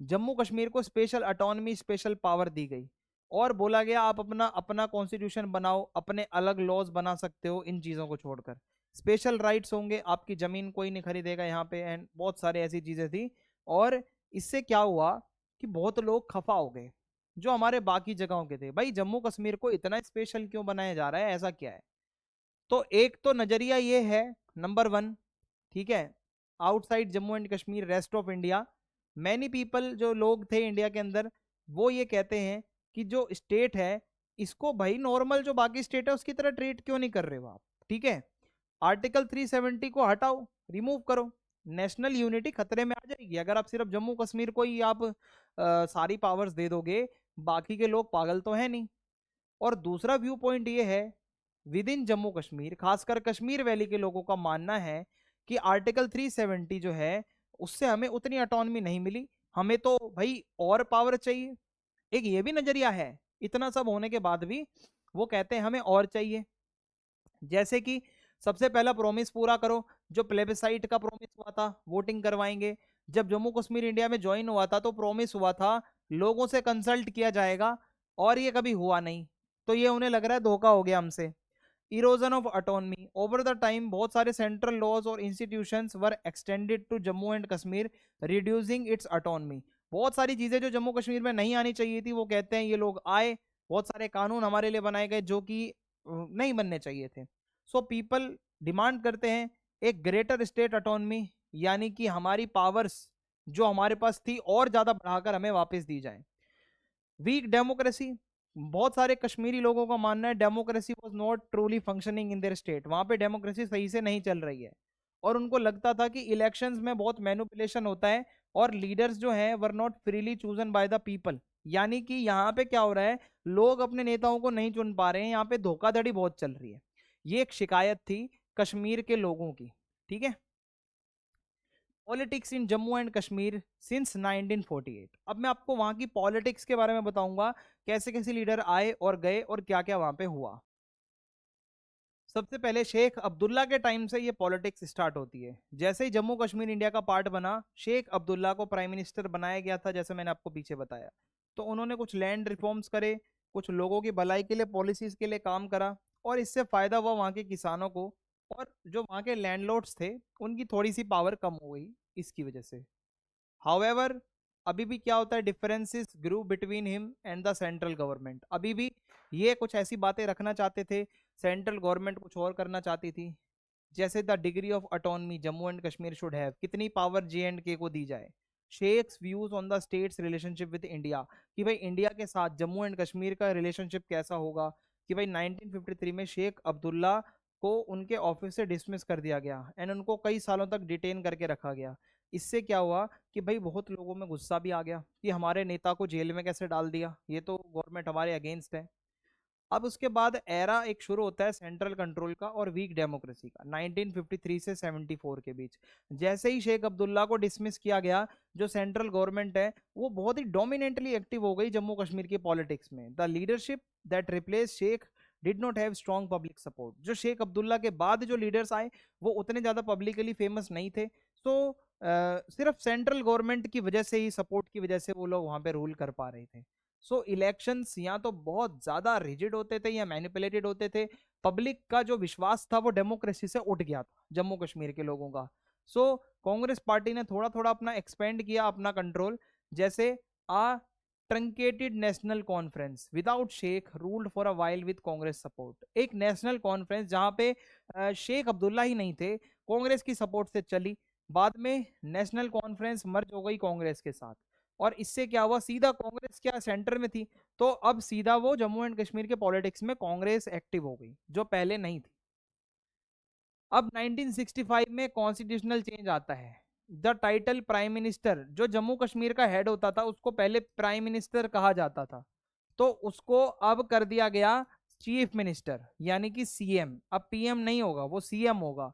जम्मू कश्मीर को स्पेशल अटोनमी, स्पेशल पावर दी गई, और बोला गया आप अपना अपना कॉन्स्टिट्यूशन बनाओ, अपने अलग लॉज बना सकते हो, इन चीज़ों को छोड़कर स्पेशल राइट्स होंगे, आपकी ज़मीन कोई नहीं खरीदेगा यहाँ पे, एंड बहुत सारे ऐसी चीज़ें थी। और इससे क्या हुआ कि बहुत लोग खफा हो गए जो हमारे बाकी जगहों के थे, भाई जम्मू कश्मीर को इतना स्पेशल क्यों बनाया जा रहा है, ऐसा क्या है। तो एक तो नजरिया ये है, नंबर 1, ठीक है, outside Jammu and Kashmir rest of India many people, जो लोग थे इंडिया के अंदर, वो ये कहते हैं कि जो स्टेट है इसको भाई नॉर्मल जो बाकी स्टेट है उसकी तरह ट्रीट क्यों नहीं कर रहे हो आप, ठीक है। आर्टिकल 370 को हटाओ, रिमूव करो, नेशनल यूनिटी खतरे में आ जाएगी अगर आप सिर्फ जम्मू कश्मीर को ही आप सारी पावर्स दे दोगे, बाकी के लोग पागल तो है नहीं। और दूसरा व्यू पॉइंट ये है, विद इन जम्मू कश्मीर खासकर कश्मीर वैली के लोगों का मानना है कि आर्टिकल 370 जो है उससे हमें उतनी ऑटोनॉमी नहीं मिली, हमें तो भाई और पावर चाहिए। एक ये भी नजरिया है, इतना सब होने के बाद भी वो कहते हैं हमें और चाहिए। जैसे कि सबसे पहला प्रॉमिस पूरा करो, जो प्लेबिसाइट का प्रॉमिस हुआ था, वोटिंग करवाएंगे। जब जम्मू कश्मीर इंडिया में ज्वाइन हुआ था तो प्रॉमिस हुआ था लोगों से कंसल्ट किया जाएगा, और ये कभी हुआ नहीं, तो ये उन्हें लग रहा है धोखा हो गया हमसे। Erosion of autonomy over the time, बहुत सारे सेंट्रल लॉज और institutions were extended to Jammu and Kashmir reducing its autonomy. बहुत सारी चीजें जो जम्मू कश्मीर में नहीं आनी चाहिए थी वो कहते हैं ये लोग आए, बहुत सारे कानून हमारे लिए बनाए गए जो कि नहीं बनने चाहिए थे। सो पीपल डिमांड करते हैं एक ग्रेटर स्टेट ऑटोनमी, यानी कि हमारी पावर्स जो हमारे पास थी और ज्यादा बढ़ाकर हमें वापस दी जाए। वीक डेमोक्रेसी, बहुत सारे कश्मीरी लोगों का मानना है democracy was not truly functioning in their state, वहां पे डेमोक्रेसी सही से नहीं चल रही है, और उनको लगता था कि इलेक्शंस में बहुत मैनिपुलेशन होता है और लीडर्स जो हैं were not freely chosen by the people. यानी कि यहाँ पे क्या हो रहा है, लोग अपने नेताओं को नहीं चुन पा रहे हैं, यहाँ पे धोखाधड़ी बहुत चल रही है। ये एक शिकायत थी कश्मीर के लोगों की, ठीक है। Politics in Jammu and Kashmir since 1948, अब मैं आपको वहां की पॉलिटिक्स के बारे में बताऊंगा, कैसे कैसे लीडर आए और गए और क्या क्या वहां पे हुआ। सबसे पहले शेख अब्दुल्ला के टाइम से ये पॉलिटिक्स स्टार्ट होती है। जैसे ही जम्मू कश्मीर इंडिया का पार्ट बना, शेख अब्दुल्ला को प्राइम मिनिस्टर बनाया गया था, जैसे मैंने आपको पीछे बताया। तो उन्होंने कुछ लैंड रिफॉर्म्स करे, कुछ लोगों की भलाई के लिए पॉलिसीज के लिए काम करा, और इससे फायदा हुआ वहाँ के किसानों को, और जो वहाँ के लैंडलॉर्ड्स थे उनकी थोड़ी सी पावर कम हो गई इसकी वजह से। हाउएवर, अभी भी क्या होता है, differences grew between him and the central government. अभी भी ये कुछ ऐसी बातें रखना चाहते थे, सेंट्रल गवर्नमेंट कुछ और करना चाहती थी। जैसे the degree of autonomy Jammu and Kashmir should have, कितनी पावर JNK को दी जाए। Sheikhs views on the states relationship with India, कि भाई इंडिया के साथ जम्मू एंड कश्मीर का रिलेशनशिप कैसा होगा। कि भाई 1953 में शेख अब्दुल्ला को उनके ऑफिस से डिसमिस कर दिया गया एंड उनको कई सालों तक डिटेन करके रखा गया। इससे क्या हुआ कि भाई बहुत लोगों में गुस्सा भी आ गया कि हमारे नेता को जेल में कैसे डाल दिया, ये तो गवर्नमेंट हमारे अगेंस्ट है। अब उसके बाद एरा एक शुरू होता है सेंट्रल कंट्रोल का और वीक डेमोक्रेसी का, 1953 से 74 के बीच। जैसे ही शेख अब्दुल्ला को डिसमिस किया गया, जो सेंट्रल गवर्नमेंट है वो बहुत ही डोमिनेंटली एक्टिव हो गई जम्मू कश्मीर की पॉलिटिक्स में। The leadership that replace Sheikh did not have strong public support, जो शेख अब्दुल्ला के बाद जो लीडर्स आए वो उतने ज्यादा पब्लिकली फेमस नहीं थे। सो सिर्फ सेंट्रल गवर्नमेंट की वजह से ही, सपोर्ट की वजह से वो लोग वहां पे रूल कर पा रहे थे। सो इलेक्शंस या तो बहुत ज्यादा रिजिड होते थे या मैनिपुलेटेड होते थे। पब्लिक का जो विश्वास था वो डेमोक्रेसी से उठ गया था जम्मू कश्मीर के लोगों का। सो कांग्रेस पार्टी ने थोड़ा थोड़ा अपना एक्सपेंड किया अपना कंट्रोल। जैसे a truncated National Conference without Sheikh ruled for a while with Congress support, एक नेशनल कॉन्फ्रेंस जहां पे शेख अब्दुल्ला ही नहीं थे, कांग्रेस की सपोर्ट से चली। बाद में नेशनल कॉन्फ्रेंस मर्ज हो गई कांग्रेस के साथ, और इससे क्या हुआ, सीधा कांग्रेस क्या सेंटर में थी, तो अब सीधा वो जम्मू एंड कश्मीर के पॉलिटिक्स में कांग्रेस एक्टिव हो गई जो पहले नहीं थी। अब 1965 में कॉन्स्टिट्यूशनल चेंज आता है। द टाइटल प्राइम मिनिस्टर, जो जम्मू कश्मीर का हेड होता था उसको पहले प्राइम मिनिस्टर कहा जाता था, तो उसको अब कर दिया गया चीफ मिनिस्टर यानी कि CM। अब PM नहीं होगा, वो CM होगा।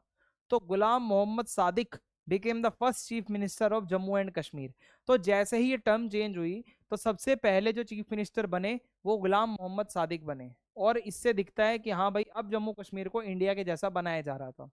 तो Ghulam Mohammad Sadiq became the first chief minister of Jammu and Kashmir. तो जैसे ही ये टर्म चेंज हुई तो सबसे पहले जो चीफ मिनिस्टर बने वो गुलाम मोहम्मद सादिक बने, और इससे दिखता है कि हाँ भाई अब जम्मू कश्मीर को इंडिया के जैसा बनाया जा रहा था।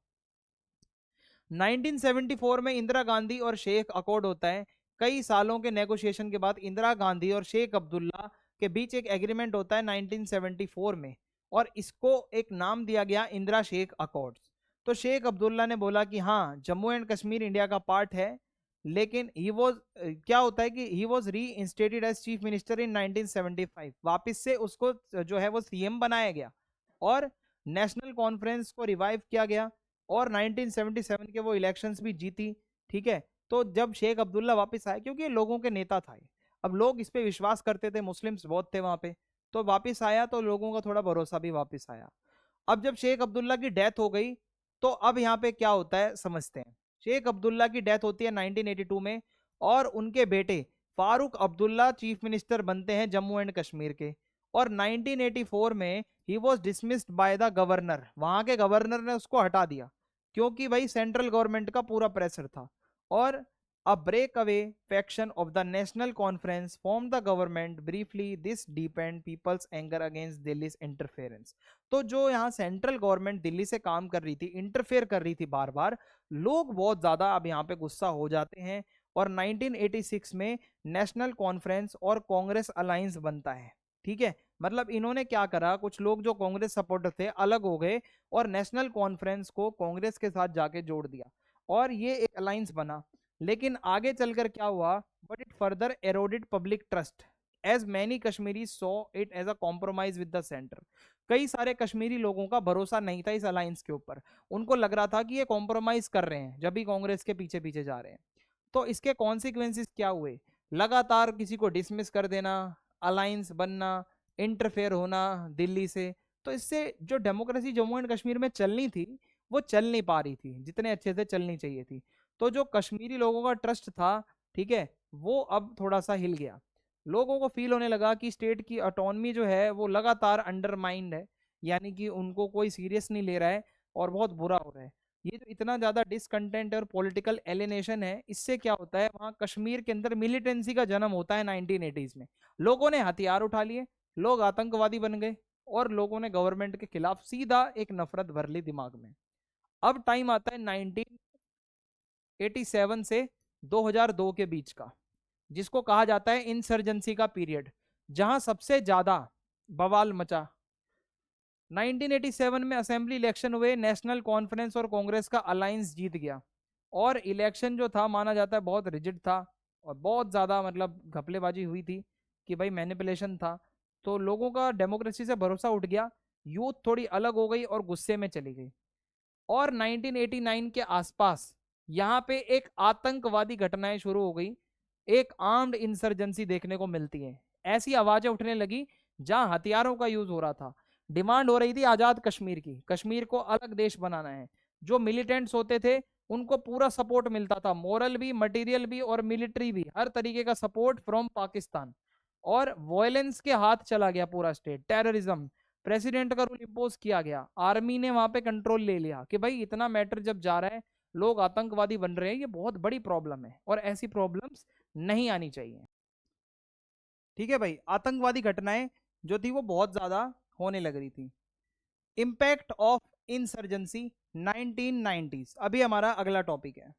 1974 में इंदिरा गांधी और शेख अकॉर्ड होता है। कई सालों के नेगोशिएशन के बाद इंदिरा गांधी और शेख अब्दुल्ला के बीच एक एग्रीमेंट होता है 1974 में, और इसको एक नाम दिया गया इंदिरा शेख अकॉर्ड्स। तो शेख अब्दुल्ला ने बोला कि हाँ जम्मू एंड कश्मीर इंडिया का पार्ट है, लेकिन ही वॉज क्या होता है कि ही वॉज री इंस्टेटेड एज चीफ मिनिस्टर इन 1975, वापिस से उसको जो है वो CM बनाया गया। और नेशनल कॉन्फ्रेंस को रिवाइव किया गया और 1977 के वो इलेक्शंस भी जीती। ठीक है, तो जब शेख अब्दुल्ला वापस आए, क्योंकि ये लोगों के नेता था ये, अब लोग इस पे विश्वास करते थे, मुस्लिम्स बहुत थे वहां पे, तो वापस आया तो लोगों का थोड़ा भरोसा भी वापस आया। अब जब शेख अब्दुल्ला की डेथ हो गई, तो अब यहाँ पे क्या होता है समझते हैं। शेख अब्दुल्ला की डेथ होती है 1982 में, और उनके बेटे फारूक अब्दुल्ला चीफ मिनिस्टर बनते हैं जम्मू एंड कश्मीर के। और 1984 में he was dismissed by the governor, वहां के गवर्नर ने उसको हटा दिया, क्योंकि भाई सेंट्रल गवर्नमेंट का पूरा प्रेशर था। और a breakaway faction of the national conference formed the government briefly. This deepened people's anger against Delhi's interference. तो जो यहाँ सेंट्रल गवर्नमेंट दिल्ली से काम कर रही थी, इंटरफेयर कर रही थी बार बार, लोग बहुत ज्यादा अब यहाँ पे गुस्सा हो जाते हैं। और 1986 में नेशनल कॉन्फ्रेंस और कांग्रेस अलायंस बनता है। ठीक है, मतलब इन्होंने क्या करा, कुछ लोग जो कांग्रेस सपोर्टर थे अलग हो गए और नेशनल कॉन्फ्रेंस को कांग्रेस के साथ जाके जोड़ दिया, और ये एक अलायंस बना। लेकिन आगे चलकर क्या हुआ, but it further eroded public trust as many Kashmiri saw it as a compromise with the centre. कई सारे कश्मीरी लोगों का भरोसा नहीं था इस अलायंस के ऊपर, उनको लग रहा था कि ये कॉम्प्रोमाइज कर रहे हैं जब भी कांग्रेस के पीछे पीछे जा रहे हैं। तो इसके कॉन्सिक्वेंसेस क्या हुए, लगातार किसी को डिसमिस कर देना, अलायंस बनना, इंटरफेयर होना दिल्ली से। तो इससे जो डेमोक्रेसी जम्मू एंड कश्मीर में चलनी थी वो चल नहीं पा रही थी जितने अच्छे से चलनी चाहिए थी। तो जो कश्मीरी लोगों का ट्रस्ट था, ठीक है, वो अब थोड़ा सा हिल गया। लोगों को फील होने लगा कि स्टेट की ऑटोनमी जो है वो लगातार अंडरमाइंड है, यानी कि उनको कोई सीरियस नहीं ले रहा है और बहुत बुरा हो रहा है। ये जो इतना ज्यादा डिसकंटेंट और पॉलिटिकल एलिनेशन है, इससे क्या होता है, वहां कश्मीर के अंदर मिलिटेंसी का जन्म होता है 1980s में। लोगों ने हथियार उठा लिए, लोग आतंकवादी बन गए, और लोगों ने गवर्नमेंट के खिलाफ सीधा एक नफरत भर ली दिमाग में। अब टाइम आता है 1987 से 2002 के बीच का, जिसको कहा जाता है इंसर्जेंसी का पीरियड, जहां सबसे ज्यादा बवाल मचा। 1987 में असेंबली इलेक्शन हुए, नेशनल कॉन्फ्रेंस और कांग्रेस का अलायंस जीत गया, और इलेक्शन जो था माना जाता है बहुत रिजिड था, और बहुत ज़्यादा मतलब घपलेबाजी हुई थी कि भाई मैनिपुलेशन था। तो लोगों का डेमोक्रेसी से भरोसा उठ गया, यूथ थोड़ी अलग हो गई और गुस्से में चली गई। और 1989 के आसपास यहाँ पे एक आतंकवादी घटनाएं शुरू हो गई, एक आर्म्ड इंसर्जेंसी देखने को मिलती है। ऐसी आवाजें उठने लगी जहां हथियारों का यूज हो रहा था, डिमांड हो रही थी आजाद कश्मीर की, कश्मीर को अलग देश बनाना है। जो मिलिटेंट्स होते थे उनको पूरा सपोर्ट मिलता था, मोरल भी, मटेरियल भी और मिलिट्री भी, हर तरीके का सपोर्ट फ्रॉम पाकिस्तान। और वायलेंस के हाथ चला गया पूरा स्टेट, टेररिज्म, प्रेसिडेंट का रूल इम्पोज किया गया, आर्मी ने वहां पे कंट्रोल ले लिया कि भाई इतना मैटर जब जा रहा है, लोग आतंकवादी बन रहे हैं, ये बहुत बड़ी प्रॉब्लम है और ऐसी प्रॉब्लम्स नहीं आनी चाहिए। ठीक है भाई, आतंकवादी घटनाएं जो थी वो बहुत ज्यादा होने लग रही थी। इम्पैक्ट ऑफ इंसर्जेंसी 1990s अभी हमारा अगला टॉपिक है।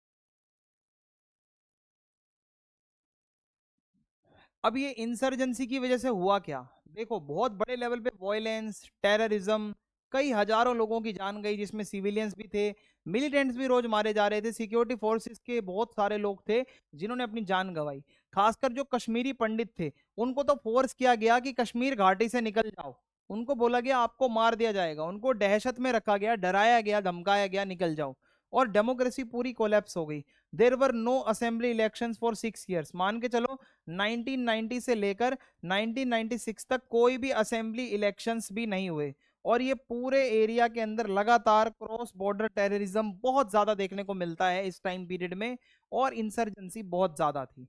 अब ये इंसर्जेंसी की वजह से हुआ क्या, देखो बहुत बड़े लेवल पे वॉयलेंस, टेररिज्म, कई हजारों लोगों की जान गई, जिसमें सिविलियंस भी थे, मिलिटेंट्स भी रोज मारे जा रहे थे, सिक्योरिटी फोर्सेस के बहुत सारे लोग थे जिन्होंने अपनी जान गंवाई। खासकर जो कश्मीरी पंडित थे, उनको तो फोर्स किया गया कि कश्मीर घाटी से निकल जाओ, उनको बोला गया आपको मार दिया जाएगा, उनको दहशत में रखा गया, डराया गया, धमकाया गया, निकल जाओ। और डेमोक्रेसी पूरी कोलैप्स हो गई। There were no assembly elections for 6 years, मान के चलो 1990 से लेकर 1996 तक कोई भी असेंबली इलेक्शंस भी नहीं हुए। और ये पूरे एरिया के अंदर लगातार क्रॉस बॉर्डर टेररिज्म बहुत ज्यादा देखने को मिलता है इस टाइम पीरियड में, और इंसर्जेंसी बहुत ज्यादा थी।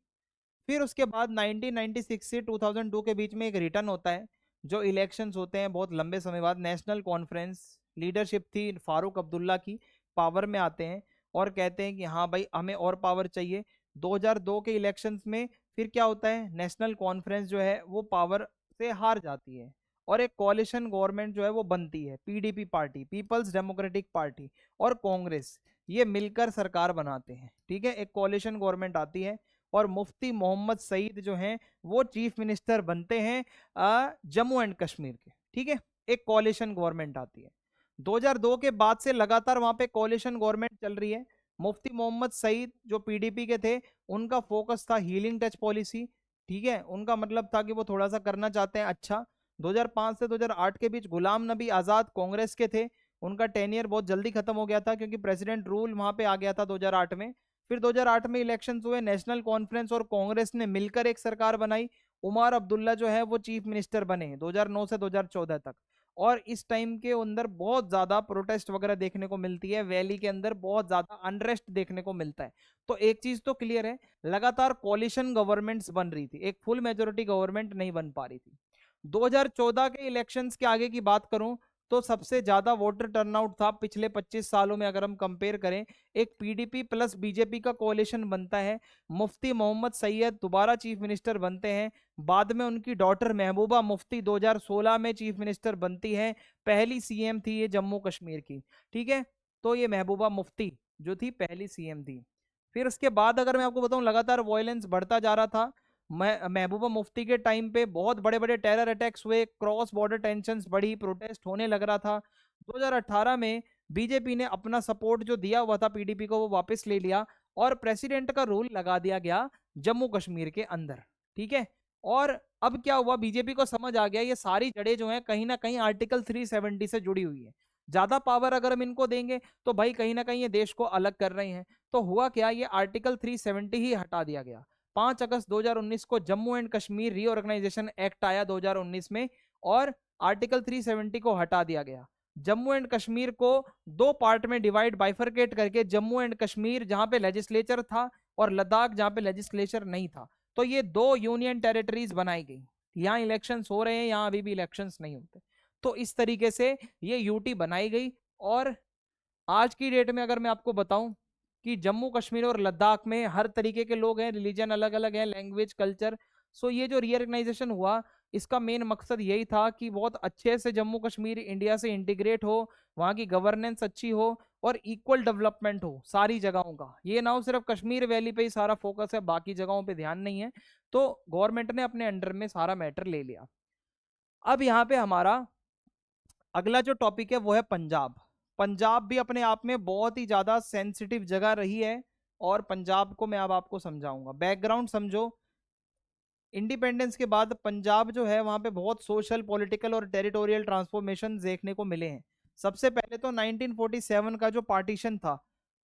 फिर उसके बाद 1996 से 2002 के बीच में एक रिटर्न होता है, जो इलेक्शंस होते हैं बहुत लंबे समय बाद। नेशनल कॉन्फ्रेंस लीडरशिप थी फारूक अब्दुल्ला की, पावर में आते हैं और कहते हैं कि हाँ भाई हमें और पावर चाहिए। 2002 के इलेक्शंस में फिर क्या होता है, नेशनल कॉन्फ्रेंस जो है वो पावर से हार जाती है, और एक कोalition गवर्नमेंट जो है वो बनती है, PDP party, People's Democratic Party और कांग्रेस, ये मिलकर सरकार बनाते हैं। ठीक है, एक कोalition गवर्नमेंट आती है, और मुफ्ती मोहम्मद सईद जो हैं वो चीफ मिनिस्टर बनते हैं जम्मू एंड कश्मीर के। ठीक है, एक कोalition गवर्नमेंट आती है। 2002 के बाद से लगातार वहां पे कोalition गवर्नमेंट चल रही है। मुफ्ती मोहम्मद सईद जो पीडीपी के थे, उनका फोकस था हीलिंग टच पॉलिसी। ठीक है, उनका मतलब था कि वो थोड़ा सा करना चाहते हैं अच्छा, 2005 से 2008 के बीच गुलाम नबी आजाद कांग्रेस के थे, उनका टेनियर बहुत जल्दी खत्म हो गया था क्योंकि प्रेसिडेंट रूल वहां पे आ गया था 2008 में। फिर 2008 में इलेक्शंस हुए, नेशनल कॉन्फ्रेंस और कांग्रेस ने मिलकर एक सरकार बनाई। उमर अब्दुल्ला जो है वो चीफ मिनिस्टर बने 2009 से 2014 तक। और इस टाइम के अंदर बहुत ज्यादा प्रोटेस्ट वगैरह देखने को मिलती है, वैली के अंदर बहुत ज्यादा अनरेस्ट देखने को मिलता है। तो एक चीज तो क्लियर है, लगातार कॉलिशन गवर्नमेंट्स बन रही थी, एक फुल मेजोरिटी गवर्नमेंट नहीं बन पा रही थी। 2014 के इलेक्शंस के आगे की बात करूं तो सबसे ज्यादा वोटर टर्नआउट था पिछले 25 सालों में, अगर हम कंपेयर करें। एक पीडीपी प्लस बीजेपी का कोalition बनता है, मुफ्ती मोहम्मद सैयद दोबारा चीफ मिनिस्टर बनते हैं। बाद में उनकी डॉटर महबूबा मुफ्ती 2016 में चीफ मिनिस्टर बनती है, पहली सीएम थी ये जम्मू कश्मीर की। ठीक है, तो ये महबूबा मुफ्ती जो थी पहली सीएम थी। फिर उसके बाद अगर मैं आपको बताऊं, लगातार वायलेंस बढ़ता जा रहा था। महबूबा मुफ्ती के टाइम पे बहुत बड़े बड़े टेरर अटैक्स हुए, क्रॉस बॉर्डर टेंशंस बढ़ी, प्रोटेस्ट होने लग रहा था। 2018 में बीजेपी ने अपना सपोर्ट जो दिया हुआ था पीडीपी को वो वापस ले लिया और प्रेसिडेंट का रूल लगा दिया गया जम्मू कश्मीर के अंदर। ठीक है, और अब क्या हुआ, बीजेपी को समझ आ गया ये सारी जड़ें जो हैं कहीं ना कहीं आर्टिकल 370 से जुड़ी हुई है। ज्यादा पावर अगर हम इनको देंगे तो भाई कहीं ना कहीं ये देश को अलग कर रहे हैं। तो हुआ क्या, ये आर्टिकल 370 ही हटा दिया गया। 5 अगस्त 2019 को Jammu and Kashmir Reorganisation Act आया 2019 में, और आर्टिकल 370 को हटा दिया गया। जम्मू एंड कश्मीर को दो पार्ट में डिवाइड बाइफरकेट करके, जम्मू एंड कश्मीर जहां पे लेजिस्लेचर था और लद्दाख जहां पे लेजिस्लेचर नहीं था, तो ये दो यूनियन टेरिटरीज बनाई गई। यहाँ इलेक्शंस हो रहे हैं, यहाँ अभी भी इलेक्शंस नहीं होते। तो इस तरीके से ये यूटी बनाई गई। और आज की डेट में अगर मैं आपको बताऊं कि जम्मू कश्मीर और लद्दाख में हर तरीके के लोग हैं, रिलीजन अलग अलग है, लैंग्वेज, कल्चर। सो ये जो रीऑर्गेनाइजेशन हुआ, इसका मेन मकसद यही था कि बहुत अच्छे से जम्मू कश्मीर इंडिया से इंटीग्रेट हो, वहाँ की गवर्नेंस अच्छी हो और इक्वल डेवलपमेंट हो सारी जगहों का। ये ना हो सिर्फ कश्मीर वैली पे ही सारा फोकस है, बाकी जगहों पे ध्यान नहीं है। तो गवर्नमेंट ने अपने अंडर में सारा मैटर ले लिया। अब यहाँ पे हमारा अगला जो टॉपिक है वो है पंजाब। पंजाब भी अपने आप में बहुत ही ज्यादा सेंसिटिव जगह रही है, और पंजाब को मैं अब आपको समझाऊंगा। बैकग्राउंड समझो। इंडिपेंडेंस के बाद पंजाब जो है वहां पे बहुत सोशल, पॉलिटिकल और टेरिटोरियल ट्रांसफॉर्मेशन देखने को मिले हैं। सबसे पहले तो 1947 का जो पार्टीशन था,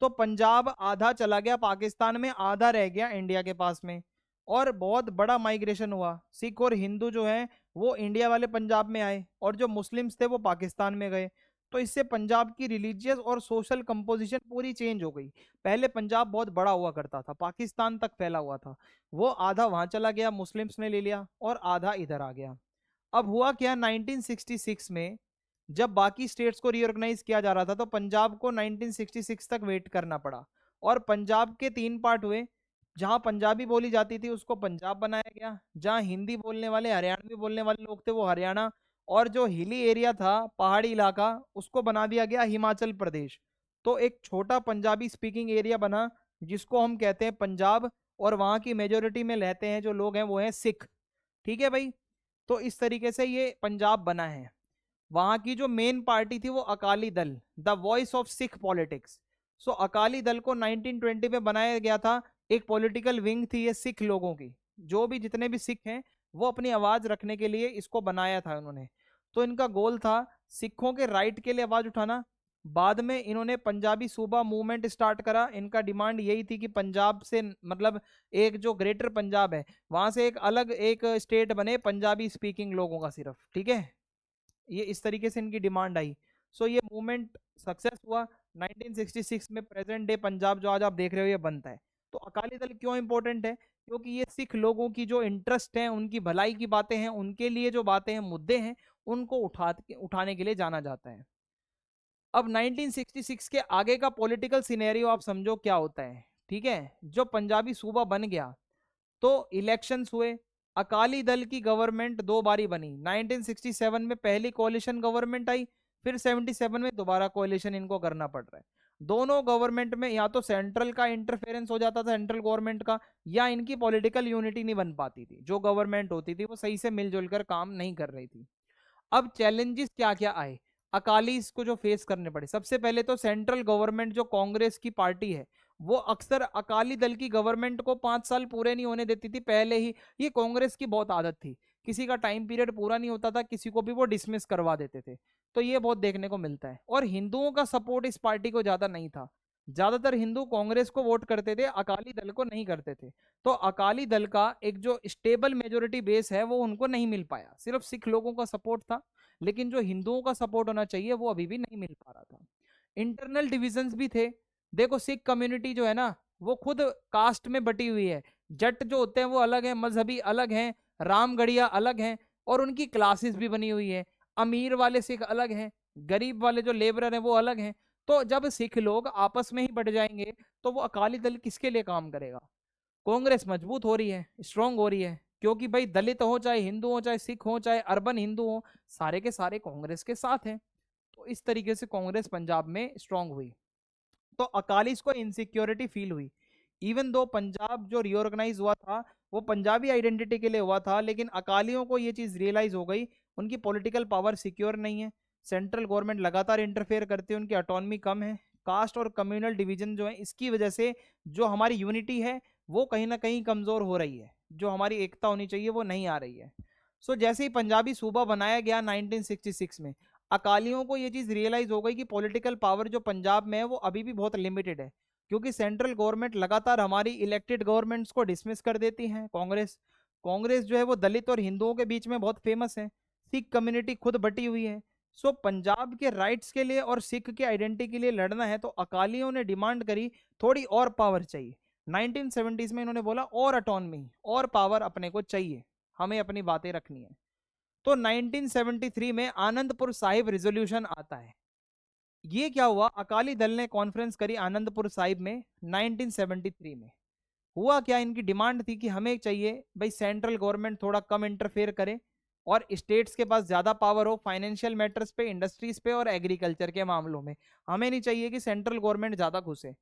तो पंजाब आधा चला गया पाकिस्तान में, आधा रह गया इंडिया के पास में। और बहुत बड़ा माइग्रेशन हुआ, सिख और हिंदू जो है वो इंडिया वाले पंजाब में आए और जो मुस्लिम्स थे वो पाकिस्तान में गए। तो इससे पंजाब की रिलीजियस और सोशल कंपोजिशन पूरी चेंज हो गई। पहले पंजाब बहुत बड़ा हुआ करता था, पाकिस्तान तक फैला हुआ था, वो आधा वहां चला गया, मुस्लिम्स ने ले लिया, और आधा इधर आ गया। अब हुआ क्या, 1966 में जब बाकी स्टेट्स को रीऑर्गेनाइज किया जा रहा था तो पंजाब को 1966 तक वेट करना पड़ा। और पंजाब के 3 पार्ट हुए। जहां पंजाबी बोली जाती थी उसको पंजाब बनाया गया, जहां हिंदी बोलने वाले, हरियाणवी बोलने वाले लोग थे वो हरियाणा, और जो हिली एरिया था, पहाड़ी इलाका, उसको बना दिया गया हिमाचल प्रदेश। तो एक छोटा पंजाबी स्पीकिंग एरिया बना जिसको हम कहते हैं पंजाब। और वहां की मेजोरिटी में रहते हैं जो लोग हैं वो हैं सिख। ठीक है भाई, तो इस तरीके से ये पंजाब बना है। वहां की जो मेन पार्टी थी वो Akali Dal, the voice of Sikh politics. So Akali Dal को 1920 में बनाया गया था, एक पॉलिटिकल विंग थी ये सिख लोगों की। जो भी जितने भी सिख हैं वो अपनी आवाज रखने के लिए इसको बनाया था उन्होंने। तो इनका गोल था सिखों के राइट के लिए आवाज उठाना। बाद में इन्होंने पंजाबी सूबा मूवमेंट स्टार्ट करा। इनका डिमांड यही थी कि पंजाब से, मतलब एक जो ग्रेटर पंजाब है वहां से एक अलग एक स्टेट बने पंजाबी स्पीकिंग लोगों का सिर्फ। ठीक है, ये इस तरीके से इनकी डिमांड आई। सो ये मूवमेंट सक्सेस हुआ। 1966 में प्रेजेंट डे पंजाब जो आज आप देख रहे हो ये बनता है। तो अकाली दल क्यों इंपॉर्टेंट है, क्योंकि ये सिख लोगों की जो इंटरेस्ट है, उनकी भलाई की बातें हैं, उनके लिए जो बातें हैं, मुद्दे हैं, उनको उठाने के लिए जाना जाता है। अब 1966 के आगे का पॉलिटिकल सिनेरियो आप समझो क्या होता है। ठीक है, जो पंजाबी सूबा बन गया तो इलेक्शंस हुए। अकाली दल की गवर्नमेंट 2 बारी बनी। 1967 में पहली कोalition गवर्नमेंट आई, फिर 77 में दोबारा कोalition इनको करना पड़ रहा है। दोनों गवर्नमेंट में या तो सेंट्रल का इंटरफेरेंस हो जाता था, सेंट्रल गवर्नमेंट का, या इनकी पॉलिटिकल यूनिटी नहीं बन पाती थी। जो गवर्नमेंट होती थी वो सही से मिलजुल कर काम नहीं कर रही थी। अब चैलेंजेस क्या क्या आए अकाली को जो फेस करने पड़े, सबसे पहले तो सेंट्रल गवर्नमेंट जो कांग्रेस की पार्टी है वो अक्सर अकाली दल की गवर्नमेंट को 5 साल पूरे नहीं होने देती थी पहले ही। ये कांग्रेस की बहुत आदत थी किसी का टाइम पीरियड पूरा नहीं होता था, किसी को भी वो डिसमिस करवा देते थे। तो ये बहुत देखने को मिलता है। और हिंदुओं का सपोर्ट इस पार्टी को ज्यादा नहीं था। ज्यादातर हिंदू कांग्रेस को वोट करते थे, अकाली दल को नहीं करते थे। तो अकाली दल का एक जो स्टेबल मेजोरिटी बेस है वो उनको नहीं मिल पाया, सिर्फ सिख लोगों का सपोर्ट था। लेकिन जो हिंदुओं का सपोर्ट होना चाहिए वो अभी भी नहीं मिल पा रहा था। इंटरनल डिविजन्स भी थे। देखो सिख कम्युनिटी जो है ना, वो खुद कास्ट में बटी हुई है। जट जो होते हैं वो अलग है, मजहबी अलग हैं, रामगढ़िया अलग हैं, और उनकी क्लासेस भी बनी हुई है। अमीर वाले सिख अलग हैं, गरीब वाले जो लेबरर हैं वो अलग हैं। तो जब सिख लोग आपस में ही बट जाएंगे तो वो अकाली दल किसके लिए काम करेगा? कांग्रेस मजबूत हो रही है, स्ट्रांग हो रही है, क्योंकि भाई दलित हो चाहे हिंदू हो चाहे सिख हो चाहे अर्बन हिंदू हो, सारे के सारे कांग्रेस के साथ हैं। तो इस तरीके से कांग्रेस पंजाब में स्ट्रांग हुई। तो अकालीस को इनसिक्योरिटी फील हुई। इवन दो पंजाब जो रीऑर्गेनाइज हुआ था वो पंजाबी आइडेंटिटी के लिए हुआ था, लेकिन अकालियों को ये चीज रियलाइज हो गई उनकी पॉलिटिकल पावर सिक्योर नहीं है, सेंट्रल गवर्नमेंट लगातार इंटरफेयर करती है, उनकी ऑटोनॉमी कम है, कास्ट और कम्युनल डिवीजन जो है इसकी वजह से जो हमारी यूनिटी है वो कहीं ना कहीं कमजोर हो रही है, जो हमारी एकता होनी चाहिए वो नहीं आ रही है। सो जैसे ही पंजाबी सूबा बनाया गया 1966 में, अकालियों को ये चीज रियलाइज हो गई कि पॉलिटिकल पावर जो पंजाब में है वो अभी भी बहुत लिमिटेड है, क्योंकि सेंट्रल गवर्नमेंट लगातार हमारी इलेक्टेड गवर्नमेंट्स को डिसमिस कर देती है। कांग्रेस कांग्रेस जो है वो दलित और हिंदुओं के बीच में बहुत फेमस है, सिख कम्युनिटी खुद बटी हुई है। सो पंजाब के राइट्स के लिए और सिख के आइडेंटिटी के लिए लड़ना है तो अकालियों ने डिमांड करी थोड़ी और पावर चाहिए। 1970s में इन्होंने बोला और अटोनमी और पावर अपने को चाहिए, हमें अपनी बातें रखनी है। तो 1973 में आनंदपुर साहिब रिजोल्यूशन आता है। ये क्या हुआ, अकाली दल ने कॉन्फ्रेंस करी आनंदपुर साहिब में 1973 में। हुआ क्या, इनकी डिमांड थी कि हमें चाहिए भाई सेंट्रल गवर्नमेंट थोड़ा कम इंटरफेयर करे और स्टेट्स के पास ज्यादा पावर हो फाइनेंशियल मैटर्स पे, इंडस्ट्रीज पे और एग्रीकल्चर के मामलों में। हमें नहीं चाहिए कि सेंट्रल गवर्नमेंट ज्यादा घुसे।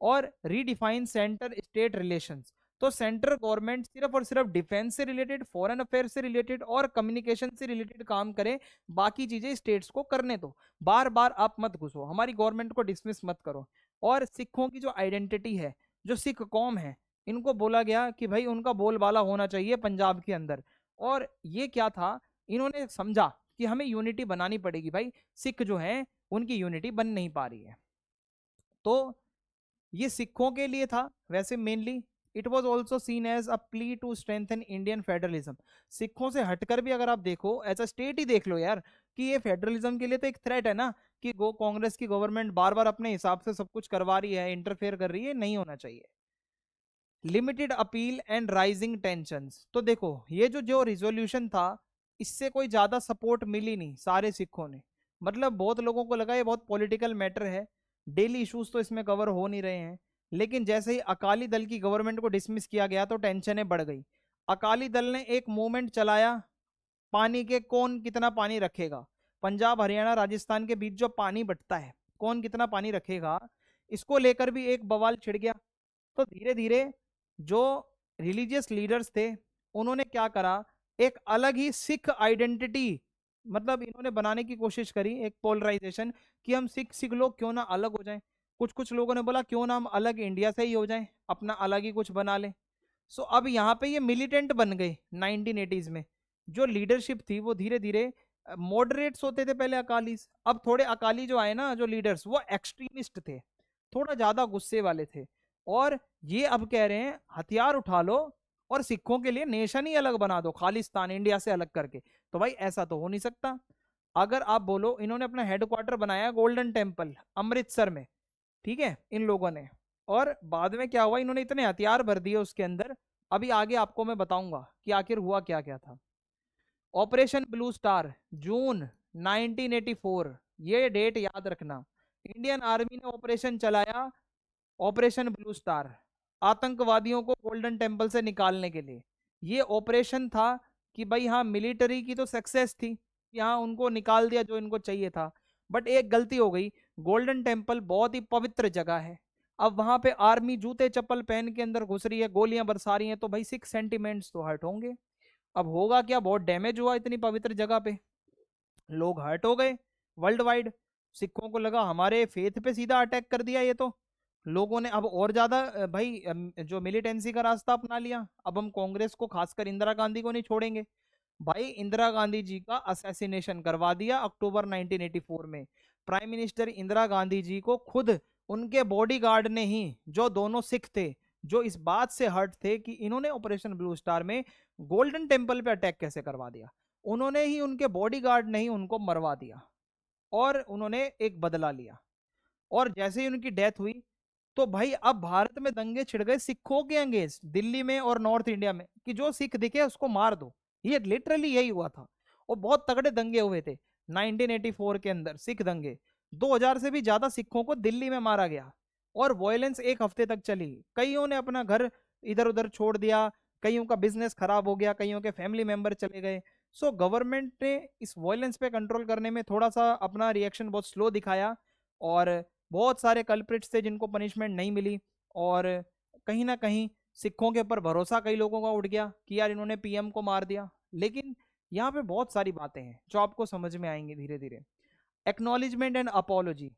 और रीडिफाइन सेंटर स्टेट रिलेशंस। तो सेंट्रल गवर्नमेंट सिर्फ और सिर्फ डिफेंस से रिलेटेड, फॉरेन अफेयर से रिलेटेड और कम्युनिकेशन से रिलेटेड काम करे, बाकी चीजें स्टेट्स को करने दो। बार बार आप मत घुसो, हमारी गवर्नमेंट को डिसमिस मत करो। और सिखों की जो आइडेंटिटी है, जो सिख कौम है, इनको बोला गया कि भाई उनका बोलबाला होना चाहिए पंजाब के अंदर। और ये क्या था, इन्होंने समझा कि हमें यूनिटी बनानी पड़ेगी भाई, सिख जो है उनकी यूनिटी बन नहीं पा रही है। तो ये सिखों के लिए था वैसे mainly. It was also seen as a plea to strengthen Indian federalism. सिखों से हटकर भी अगर आप देखो, एज अ स्टेट ही देख लो यार, कि ये फेडरलिज्म के लिए तो एक थ्रेट है ना, कि कांग्रेस की गवर्नमेंट बार बार अपने हिसाब से सब कुछ करवा रही है, इंटरफेयर कर रही है, नहीं होना चाहिए। Limited appeal and rising tensions. तो देखो ये जो जो रिजोल्यूशन था, इससे कोई ज्यादा सपोर्ट मिली नहीं सारे सिखों ने। मतलब बहुत लोगों को लगा ये बहुत पॉलिटिकल मैटर है, डेली इश्यूज तो इसमें कवर हो नहीं रहे हैं। लेकिन जैसे ही अकाली दल की गवर्नमेंट को डिसमिस किया गया तो टेंशनें बढ़ गई। अकाली दल ने एक मूवमेंट चलाया, पानी के कौन कितना पानी रखेगा, पंजाब हरियाणा राजस्थान के बीच जो पानी बंटता है कौन कितना पानी रखेगा, इसको लेकर भी एक बवाल छिड़ गया। तो धीरे धीरे जो रिलीजियस लीडर्स थे उन्होंने क्या करा, एक अलग ही सिख आइडेंटिटी मतलब इन्होंने बनाने की कोशिश करी, एक पोलराइजेशन, कि हम सिख सिख लोग क्यों ना अलग हो जाएं। कुछ कुछ लोगों ने बोला क्यों ना हम अलग इंडिया से ही हो जाएं, अपना अलग ही कुछ बना लें। सो अब यहाँ पे ये मिलिटेंट बन गए 1980s में। जो लीडरशिप थी वो धीरे धीरे मॉडरेट्स होते थे पहले अकालीस, अब थोड़े अकाली जो आए ना जो लीडर्स वो एक्सट्रीमिस्ट थे, थोड़ा ज्यादा गुस्से वाले थे। और ये अब कह रहे हैं हथियार उठा लो और सिखों के लिए नेशन ही अलग बना दो, खालिस्तान इंडिया से अलग करके। तो भाई ऐसा तो हो नहीं सकता। अगर आप बोलो, इन्होंने अपना हेडक्वार्टर बनाया गोल्डन टेम्पल अमृतसर में, ठीक है, इन लोगों ने। और बाद में क्या हुआ, इन्होंने इतने हथियार भर दिए उसके अंदर। अभी आगे आपको मैं बताऊंगा कि आखिर हुआ क्या क्या था। ऑपरेशन ब्लू स्टार, जून 1984, ये डेट याद रखना। इंडियन आर्मी ने ऑपरेशन चलाया, ऑपरेशन ब्लू स्टार, आतंकवादियों को गोल्डन टेम्पल से निकालने के लिए। ये ऑपरेशन था कि भाई हाँ मिलिट्री की तो सक्सेस थी कि हाँ उनको निकाल दिया जो इनको चाहिए था। बट एक गलती हो गई, गोल्डन टेम्पल बहुत ही पवित्र जगह है, अब वहां पे आर्मी जूते चप्पल पहन के अंदर घुस रही है, गोलियां बरसा रही हैं, तो भाई सिख सेंटिमेंट्स तो हर्ट होंगे। अब होगा क्या, बहुत डैमेज हुआ इतनी पवित्र जगह पे, लोग हर्ट हो गए वर्ल्ड वाइड। सिखों को लगा हमारे फेथ पे सीधा अटैक कर दिया ये तो। लोगों ने अब और ज्यादा भाई जो मिलिटेंसी का रास्ता अपना लिया, अब हम कांग्रेस को खासकर इंदिरा गांधी को नहीं छोड़ेंगे। भाई इंदिरा गांधी जी का असैसिनेशन करवा दिया अक्टूबर 1984 में। प्राइम मिनिस्टर इंदिरा गांधी जी को खुद उनके बॉडीगार्ड ने ही, जो दोनों सिख थे, जो इस बात से हर्ट थे कि इन्होंने ऑपरेशन ब्लू स्टार में गोल्डन टेम्पल पे अटैक कैसे करवा दिया, उन्होंने ही, उनके बॉडीगार्ड ने ही उनको मरवा दिया और उन्होंने एक बदला लिया। और जैसे ही उनकी डेथ हुई तो भाई अब भारत में दंगे छिड़ गए सिखों के अगेंस्ट, दिल्ली में और नॉर्थ इंडिया में, कि जो सिख दिखे उसको मार दो। ये लिटरली यही हुआ था। और बहुत तगड़े दंगे हुए थे 1984 के अंदर, सिख दंगे। 2000 से भी ज्यादा सिखों को दिल्ली में मारा गया। और वॉयलेंस एक हफ्ते तक चली, कईयों ने अपना घर इधर उधर छोड़ दिया, कईयों का बिजनेस खराब हो गया, कईयों के फैमिली मेंबर चले गए। सो गवर्नमेंट ने इस वॉयलेंस पे कंट्रोल करने में थोड़ा सा अपना रिएक्शन बहुत स्लो दिखाया। और बहुत सारे कल्प्रिट्स थे जिनको पनिशमेंट नहीं मिली। और कहीं ना कहीं सिखों के ऊपर भरोसा कई लोगों का उठ गया कि यार इन्होंने पीएम को मार दिया। लेकिन यहाँ पे बहुत सारी बातें हैं जो आपको समझ में आएंगी धीरे धीरे। Acknowledgement and apology.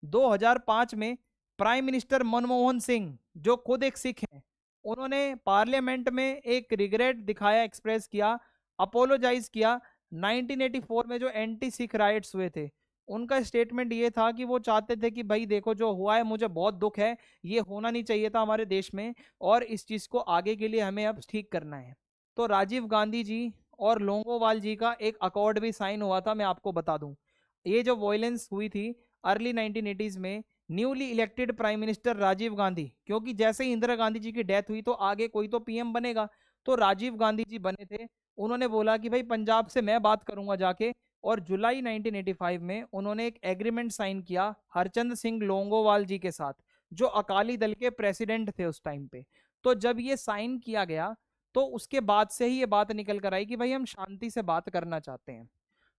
2005 में प्राइम मिनिस्टर मनमोहन सिंह, जो खुद एक सिख हैं, उन्होंने पार्लियामेंट में एक रिग्रेट दिखाया, एक्सप्रेस किया, अपोलोजाइज किया। 1984 में जो एंटी सिख राइट्स हुए थे, उनका स्टेटमेंट ये था कि वो चाहते थे कि भाई देखो जो हुआ है मुझे बहुत दुख है, ये होना नहीं चाहिए था हमारे देश में, और इस चीज़ को आगे के लिए हमें अब ठीक करना है। तो राजीव गांधी जी और लोंगोवाल जी का एक अकॉर्ड भी साइन हुआ था, मैं आपको बता दूं। ये जो वॉयलेंस हुई थी अर्ली 1980s में, newly elected prime minister Rajiv Gandhi, क्योंकि जैसे ही इंदिरा गांधी जी की डेथ हुई तो आगे कोई तो पीएम बनेगा, तो राजीव गांधी जी बने थे। उन्होंने बोला कि भाई पंजाब से मैं बात करूंगा जाके। और जुलाई 1985 में उन्होंने एक एग्रीमेंट साइन किया हरचंद सिंह लोंगोवाल जी के साथ, जो अकाली दल के प्रेसिडेंट थे उस टाइम पे। तो जब ये साइन किया गया तो उसके बाद से ही ये बात निकल कर आई कि भाई हम शांति से बात करना चाहते हैं।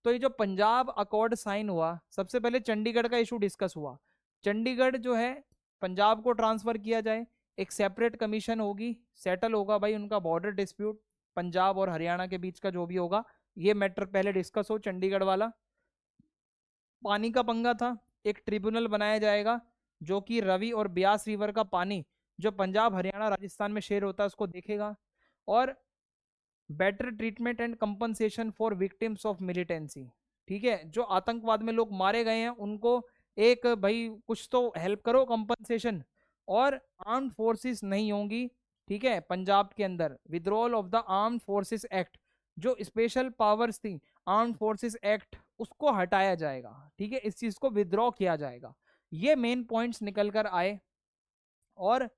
तो ये जो पंजाब अकॉर्ड साइन हुआ, सबसे पहले चंडीगढ़ का इशू डिस्कस हुआ। चंडीगढ़ जो है पंजाब को ट्रांसफर किया जाए, एक सेपरेट कमीशन होगी, सेटल होगा भाई उनका बॉर्डर डिस्प्यूट, पंजाब और हरियाणा के बीच का जो भी होगा, ये मैटर पहले डिस्कस हो चंडीगढ़ वाला। पानी का पंगा था, एक ट्रिब्यूनल बनाया जाएगा जो कि रवि और ब्यास रिवर का पानी जो पंजाब हरियाणा राजस्थान में शेयर होता है उसको देखेगा। और better treatment and compensation for victims of militancy, ठीक है, जो आतंकवाद में लोग मारे गए हैं उनको एक भाई कुछ तो हेल्प करो, कंपनसेशन। और आर्म्ड फोर्सेस नहीं होंगी, ठीक है, पंजाब के अंदर withdrawal of the armed forces act, जो स्पेशल पावर्स थी आर्म्ड फोर्सेस एक्ट, उसको हटाया जाएगा, ठीक है, इस चीज को विद्रॉ किया जाएगा। ये मेन पॉइंट्स निकल कर आए। और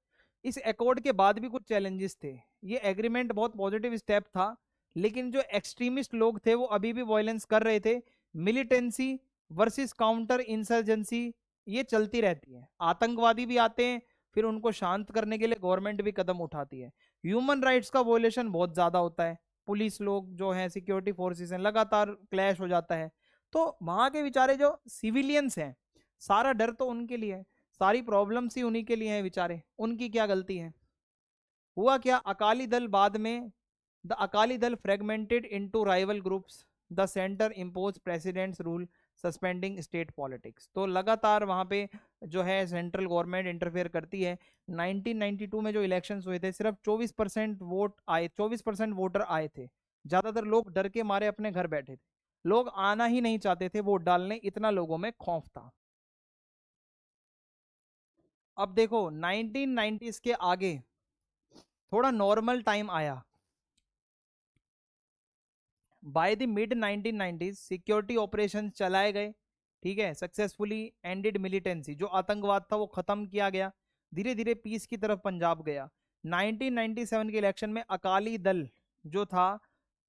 इस अकॉर्ड के बाद भी कुछ चैलेंजेस थे। ये एग्रीमेंट बहुत पॉजिटिव स्टेप था, लेकिन जो एक्सट्रीमिस्ट लोग थे वो अभी भी वायलेंस कर रहे थे। मिलिटेंसी वर्सेस काउंटर इंसर्जेंसी ये चलती रहती है, आतंकवादी भी आते हैं, फिर उनको शांत करने के लिए गवर्नमेंट भी कदम उठाती है। ह्यूमन राइट्स का वोलेशन बहुत ज्यादा होता है, पुलिस लोग जो हैं, सिक्योरिटी फोर्सेस हैं, लगातार क्लैश हो जाता है। तो वहां के बेचारे जो सिविलियंस हैं, सारा डर तो उनके लिए है, सारी प्रॉब्लम्स ही उन्हीं के लिए हैं बेचारे, उनकी क्या गलती है। हुआ क्या, अकाली दल बाद में, the Akali Dal fragmented into rival groups, the centre impose presidents rule suspending state politics. तो लगातार वहां पे जो है सेंट्रल गवर्नमेंट इंटरफेयर करती है। 1992 में जो इलेक्शंस हुए थे सिर्फ 24% वोट आए, 24% वोटर आए थे। ज्यादातर लोग डर के मारे अपने घर बैठे थे, लोग आना ही नहीं चाहते थे वोट डालने, इतना लोगों में खौफ था। अब देखो 1990s के आगे थोड़ा नॉर्मल टाइम आया। By the mid 1990s security operation चलाए गए, ठीक है, सक्सेसफुली एंडेड मिलिटेंसी, जो आतंकवाद था वो खत्म किया गया, धीरे धीरे पीस की तरफ पंजाब गया। 1997 के इलेक्शन में अकाली दल जो था,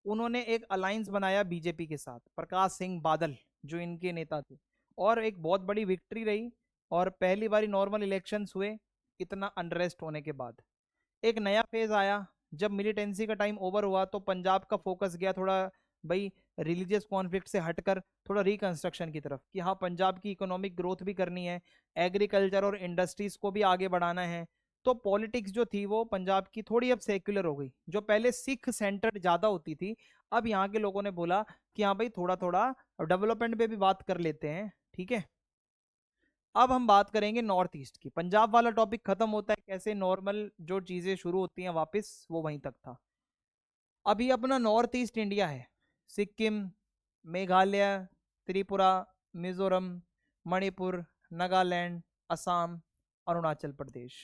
उन्होंने एक अलायंस बनाया बीजेपी के साथ, प्रकाश सिंह बादल जो इनके नेता थे, और एक बहुत बड़ी विक्ट्री रही। और पहली बारी नॉर्मल इलेक्शंस हुए इतना अनरेस्ट होने के बाद। एक नया फेज आया, जब मिलिटेंसी का टाइम ओवर हुआ तो पंजाब का फोकस गया थोड़ा भाई रिलीजियस कॉन्फ्लिक्ट से हटकर थोड़ा रिकंस्ट्रक्शन की तरफ, कि हाँ पंजाब की इकोनॉमिक ग्रोथ भी करनी है, एग्रीकल्चर और इंडस्ट्रीज को भी आगे बढ़ाना है। तो पॉलिटिक्स जो थी वो पंजाब की थोड़ी अब सेक्युलर हो गई, जो पहले सिख सेंटर्ड ज्यादा होती थी, अब यहाँ के लोगों ने बोला कि हाँ भाई थोड़ा थोड़ा डेवलपमेंट पे भी बात कर लेते हैं, ठीक है। अब हम बात करेंगे नॉर्थ ईस्ट की। पंजाब वाला टॉपिक खत्म होता है, कैसे नॉर्मल जो चीजें शुरू होती हैं वापस, वो वहीं तक था। अभी अपना नॉर्थ ईस्ट इंडिया है, सिक्किम, मेघालय, त्रिपुरा, मिजोरम, मणिपुर, नागालैंड, असम, अरुणाचल प्रदेश।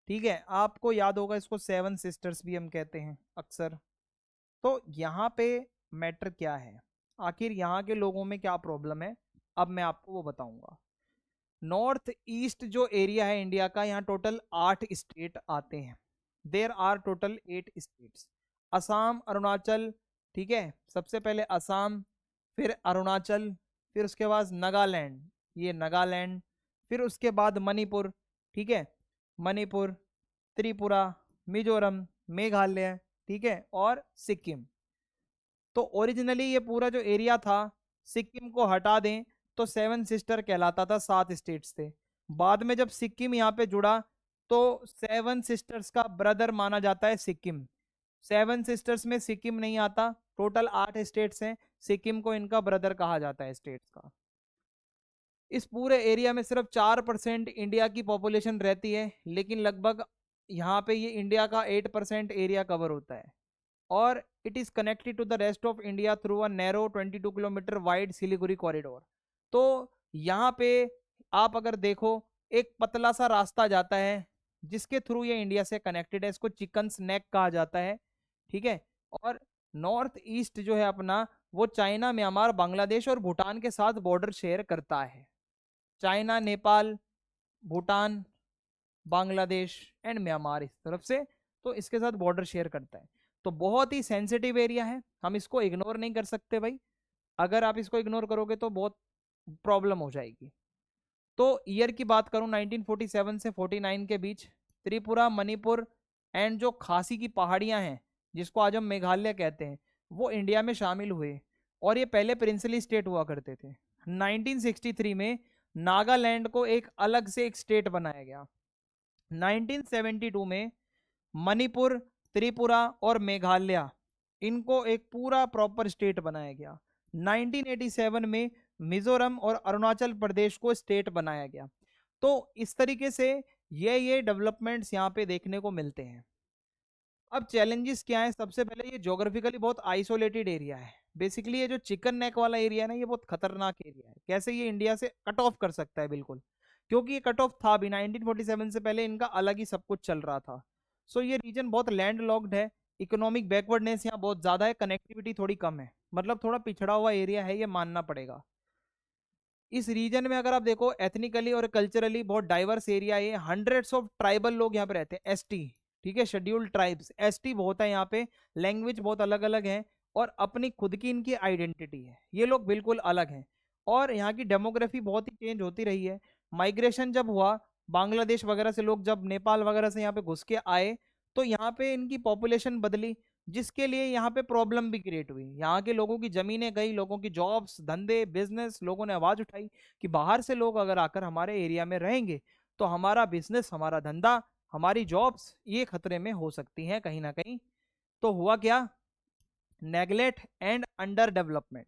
ठीक है, आपको याद होगा इसको सेवन सिस्टर्स भी हम कहते हैं अक्सर। तो यहाँ पे मैटर क्या है, आखिर यहाँ के लोगों में क्या प्रॉब्लम है, अब मैं आपको वो बताऊंगा। नॉर्थ ईस्ट जो एरिया है इंडिया का, यहाँ टोटल 8 स्टेट आते हैं। There are total 8 states. Assam, Arunachal, ठीक है, सबसे पहले असम, फिर अरुणाचल, फिर उसके बाद नागालैंड, ये नागालैंड, फिर उसके बाद मणिपुर, ठीक है, मणिपुर, त्रिपुरा, मिजोरम, मेघालय, ठीक है, और सिक्किम। तो ओरिजिनली ये पूरा जो एरिया था, सिक्किम को हटा दें तो सेवन सिस्टर कहलाता था, 7 स्टेट्स थे। बाद में जब सिक्किम यहाँ पे जुड़ा तो सेवन सिस्टर्स का ब्रदर माना जाता है सिक्किम। सेवन सिस्टर्स में सिक्किम नहीं आता, टोटल 8 स्टेट्स हैं, सिक्किम को इनका ब्रदर कहा जाता है स्टेट्स का। इस पूरे एरिया में सिर्फ 4% इंडिया की पॉपुलेशन रहती है, लेकिन लगभग यहाँ पे ये इंडिया का 8% एरिया कवर होता है। और it is connected to the rest of India through a narrow 22 kilometre wide Siliguri corridor. तो यहाँ पे आप अगर देखो, एक पतला सा रास्ता जाता है जिसके थ्रू ये इंडिया से कनेक्टेड है, इसको चिकन स्नैक कहा जाता है, ठीक है। और नॉर्थ ईस्ट जो है अपना, वो चाइना, म्यांमार, बांग्लादेश और भूटान के साथ बॉर्डर शेयर करता है। China, Nepal, Bhutan, Bangladesh and Myanmar इस तरफ से, तो इसके साथ बॉर्डर शेयर करता है। तो बहुत ही सेंसिटिव एरिया है, हम इसको इग्नोर नहीं कर सकते भाई। अगर आप इसको इग्नोर करोगे तो बहुत प्रॉब्लम हो जाएगी। तो ईयर की बात करूं, 1947 से 49 के बीच त्रिपुरा, मणिपुर एंड जो खासी की पहाड़ियां हैं, जिसको आज हम मेघालय कहते हैं, वो इंडिया में शामिल हुए। और ये पहले प्रिंसली स्टेट हुआ करते थे। 1963 में नागालैंड को एक अलग से एक स्टेट बनाया गया। 1972 में मणिपुर, त्रिपुरा और मेघालय, इनको एक पूरा प्रॉपर स्टेट बनाया गया। 1987 में मिजोरम और अरुणाचल प्रदेश को स्टेट बनाया गया। तो इस तरीके से ये डेवलपमेंट्स यहाँ पे देखने को मिलते हैं। अब चैलेंजेस क्या है, सबसे पहले ये ज्योग्राफिकली बहुत आइसोलेटेड एरिया है। बेसिकली ये जो चिकन नेक वाला एरिया है ना, ये बहुत खतरनाक एरिया है। कैसे ये इंडिया से कट ऑफ कर सकता है, बिल्कुल, क्योंकि ये कट ऑफ था भी 1947 से पहले, इनका अलग ही सब कुछ चल रहा था। सो ये रीजन बहुत लैंड लॉक्ड है, इकोनॉमिक बैकवर्डनेस यहाँ बहुत ज्यादा है, कनेक्टिविटी थोड़ी कम है, मतलब थोड़ा पिछड़ा हुआ एरिया है, ये मानना पड़ेगा। इस रीजन में अगर आप देखो, एथनिकली और कल्चरली बहुत डाइवर्स एरिया है। हंड्रेड्स ऑफ ट्राइबल लोग यहाँ पे रहते हैं, एसटी, ठीक है, शेड्यूल्ड ट्राइब्स, एसटी बहुत है यहाँ पे। लैंग्वेज बहुत अलग अलग है और अपनी खुद की इनकी आइडेंटिटी है, ये लोग बिल्कुल अलग हैं। और यहाँ की डेमोग्राफी बहुत ही चेंज होती रही है। माइग्रेशन जब हुआ, बांग्लादेश वगैरह से लोग जब नेपाल वगैरह से यहाँ पे घुस के आए, तो यहाँ पे इनकी पॉपुलेशन बदली, जिसके लिए यहाँ पे प्रॉब्लम भी क्रिएट हुई। यहाँ के लोगों की जमीनें गई, लोगों की जॉब्स, धंधे, बिजनेस, लोगों ने आवाज उठाई कि बाहर से लोग अगर आकर हमारे एरिया में रहेंगे तो हमारा बिजनेस, हमारा धंधा, हमारी जॉब्स ये खतरे में हो सकती हैं कहीं ना कहीं। तो हुआ क्या, नेग्लेक्ट एंड अंडर डेवलपमेंट।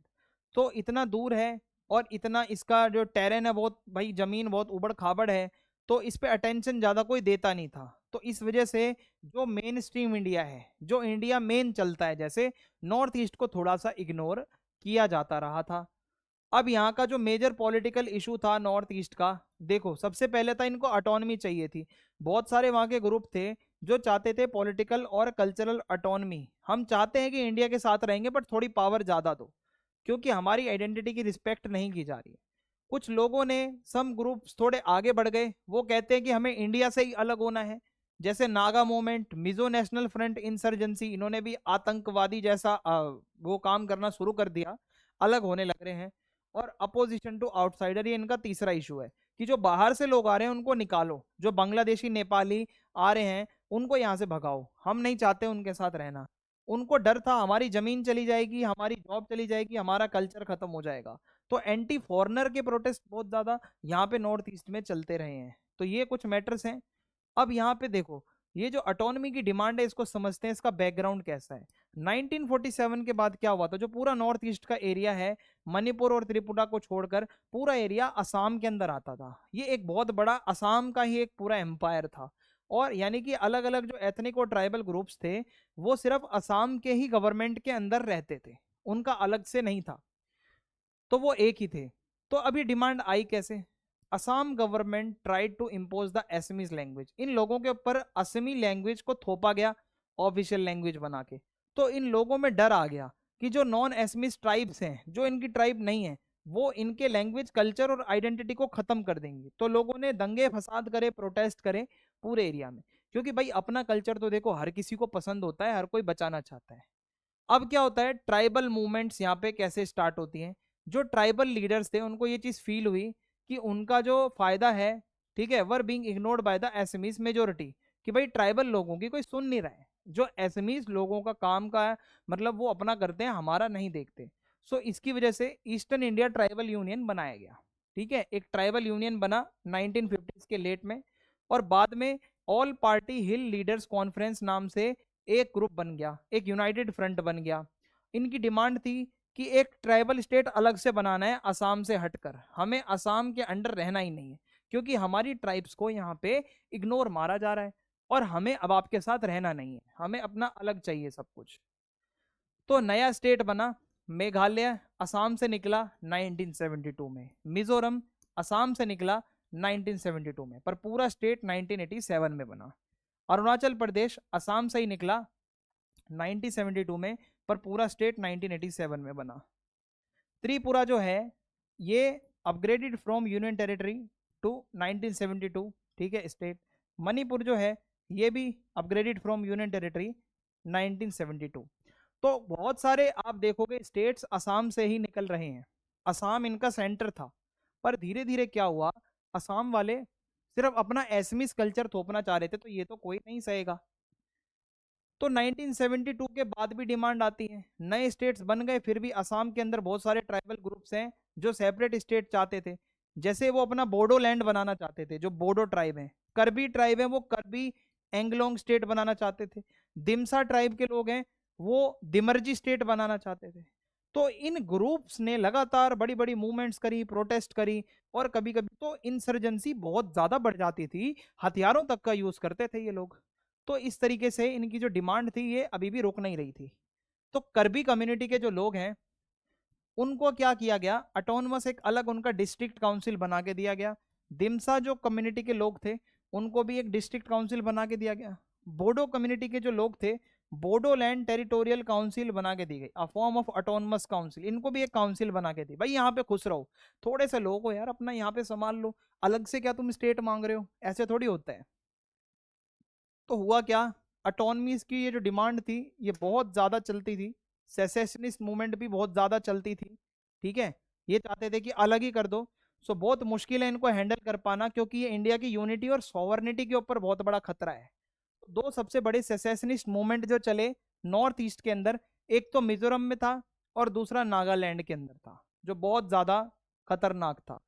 तो इतना दूर है और इतना इसका जो टेरेन है, बहुत भाई जमीन बहुत उबड़ खाबड़ है, तो इस पे अटेंशन ज्यादा कोई देता नहीं था। तो इस वजह से जो मेन स्ट्रीम इंडिया है, जो इंडिया मेन चलता है, जैसे नॉर्थ ईस्ट को थोड़ा सा इग्नोर किया जाता रहा था। अब यहाँ का जो मेजर पॉलिटिकल इशू था नॉर्थ ईस्ट का, देखो सबसे पहले था इनको ऑटोनॉमी चाहिए थी। बहुत सारे वहाँ के ग्रुप थे जो चाहते थे पॉलिटिकल और कल्चरल ऑटोनॉमी। हम चाहते हैं कि इंडिया के साथ रहेंगे बट थोड़ी पावर ज़्यादा दो, क्योंकि हमारी आइडेंटिटी की रिस्पेक्ट नहीं की जा रही है। कुछ लोगों ने, सम ग्रुप्स थोड़े आगे बढ़ गए, वो कहते हैं कि हमें इंडिया से ही अलग होना है। जैसे Naga movement, Mizo national front insurgency, इन्होंने भी आतंकवादी जैसा वो काम करना शुरू कर दिया, अलग होने लग रहे हैं। और अपोजिशन टू आउटसाइडर, ये इनका तीसरा इशू है कि जो बाहर से लोग आ रहे हैं उनको निकालो, जो बांग्लादेशी, नेपाली आ रहे हैं उनको यहाँ से भगाओ, हम नहीं चाहते उनके साथ रहना। उनको डर था हमारी जमीन चली जाएगी, हमारी जॉब चली जाएगी, हमारा कल्चर खत्म हो जाएगा। तो एंटी फॉरनर के प्रोटेस्ट बहुत ज्यादा यहाँ पे नॉर्थ ईस्ट में चलते रहे हैं। तो ये कुछ मैटर्स हैं। अब यहाँ पे देखो, ये जो ऑटोनॉमी की डिमांड है, इसको समझते हैं, इसका बैकग्राउंड कैसा है। 1947 के बाद क्या हुआ था, जो पूरा नॉर्थ ईस्ट का एरिया है, मणिपुर और त्रिपुरा को छोड़कर पूरा एरिया असम के अंदर आता था। ये एक बहुत बड़ा असम का ही एक पूरा एम्पायर था। और यानी कि अलग अलग जो एथनिक और ट्राइबल ग्रुप्स थे वो सिर्फ असम के ही गवर्नमेंट के अंदर रहते थे, उनका अलग से नहीं था, तो वो एक ही थे। तो अभी डिमांड आई कैसे? Assam government tried to impose the Assamese language, इन लोगों के ऊपर असमी लैंग्वेज को थोपा गया ऑफिशियल लैंग्वेज बना के। तो इन लोगों में डर आ गया कि जो नॉन एसमीज ट्राइब्स हैं, जो इनकी ट्राइब नहीं है, वो इनके लैंग्वेज कल्चर और आइडेंटिटी को खत्म कर देंगी। तो लोगों ने दंगे फसाद करे, प्रोटेस्ट करे पूरे एरिया में, क्योंकि भाई अपना कल्चर तो देखो हर किसी को पसंद होता है, हर कोई बचाना चाहता है। अब क्या होता है, ट्राइबल मूवमेंट्स यहाँ पे कैसे स्टार्ट होती हैं? जो ट्राइबल लीडर्स थे उनको ये चीज फील हुई कि उनका जो फायदा है, ठीक है, were being ignored by the एसमीज majority, कि भाई ट्राइबल लोगों की कोई सुन नहीं रहा है, जो एसमीज लोगों का काम का है, मतलब वो अपना करते हैं, हमारा नहीं देखते। सो इसकी वजह से ईस्टर्न इंडिया ट्राइबल यूनियन बनाया गया। ठीक है, एक ट्राइबल यूनियन बना 1950s के लेट में, और बाद में ऑल पार्टी हिल लीडर्स कॉन्फ्रेंस नाम से एक ग्रुप बन गया, एक यूनाइटेड फ्रंट बन गया। इनकी डिमांड थी कि एक ट्राइबल स्टेट अलग से बनाना है असम से हटकर, हमें असम के अंडर रहना ही नहीं है, क्योंकि हमारी ट्राइब्स को यहाँ पे इग्नोर मारा जा रहा है, और हमें अब आपके साथ रहना नहीं है, हमें अपना अलग चाहिए सब कुछ। तो नया स्टेट बना मेघालय, असम से निकला 1972 में, मिजोरम असम से निकला 1972 में, पर पूरा स्टेट 1987 में बना। अरुणाचल प्रदेश असम से ही निकला 1972 में, पर पूरा स्टेट 1987 में बना। त्रिपुरा जो है ये upgraded from union territory to 1972, ठीक है, स्टेट। मणिपुर जो है ये भी अपग्रेडेड फ्रॉम यूनियन टेरिटरी 1972। तो बहुत सारे आप देखोगे स्टेट्स असम से ही निकल रहे हैं, असम इनका सेंटर था। पर धीरे धीरे क्या हुआ, असम वाले सिर्फ अपना एसमिस कल्चर थोपना चाह रहे थे, तो ये तो कोई नहीं सहेगा। तो 1972 के बाद भी डिमांड आती है, नए स्टेट्स बन गए, फिर भी असम के अंदर बहुत सारे ट्राइबल ग्रुप्स हैं जो सेपरेट स्टेट चाहते थे। जैसे वो अपना बोडो लैंड बनाना चाहते थे, जो बोडो ट्राइब है, करबी ट्राइब है, वो करबी एंगलोंग स्टेट बनाना चाहते थे। दिमसा ट्राइब के लोग हैं, वो दिमर्जी स्टेट बनाना चाहते थे। तो इन ग्रुप्स ने लगातार बड़ी बड़ी मूवमेंट्स करी, प्रोटेस्ट करी, और कभी कभी तो इंसर्जेंसी बहुत ज्यादा बढ़ जाती थी, हथियारों तक का यूज करते थे ये लोग। तो इस तरीके से इनकी जो डिमांड थी ये अभी भी रुक नहीं रही थी। तो करबी कम्युनिटी के जो लोग हैं उनको क्या किया गया, अटोनमस एक अलग उनका डिस्ट्रिक्ट काउंसिल बना के दिया गया। दिमसा जो कम्युनिटी के लोग थे उनको भी एक डिस्ट्रिक्ट काउंसिल बना के दिया गया। बोडो कम्युनिटी के जो लोग थे, बोडो लैंड टेरिटोरियल काउंसिल बना के दी गई, a form of autonomous council, इनको भी एक काउंसिल बना के दी, भाई यहाँ पे खुश रहो, थोड़े से लोग हो यार, अपना यहाँ पे संभाल लो, अलग से क्या तुम स्टेट मांग रहे हो, ऐसे थोड़ी होता है। तो हुआ क्या, अटोनमीज की ये जो डिमांड थी ये बहुत ज्यादा चलती थी, सेसेशनिस्ट मूवमेंट भी बहुत ज्यादा चलती थी। ठीक है, ये चाहते थे कि अलग ही कर दो। सो बहुत मुश्किल है इनको हैंडल कर पाना, क्योंकि ये इंडिया की यूनिटी और सॉवर्निटी के ऊपर बहुत बड़ा खतरा है। तो दो सबसे बड़े सेसेशनिस्ट मूवमेंट जो चले नॉर्थ ईस्ट के अंदर, एक तो मिजोरम में था और दूसरा नागालैंड के अंदर था, जो बहुत ज्यादा खतरनाक था,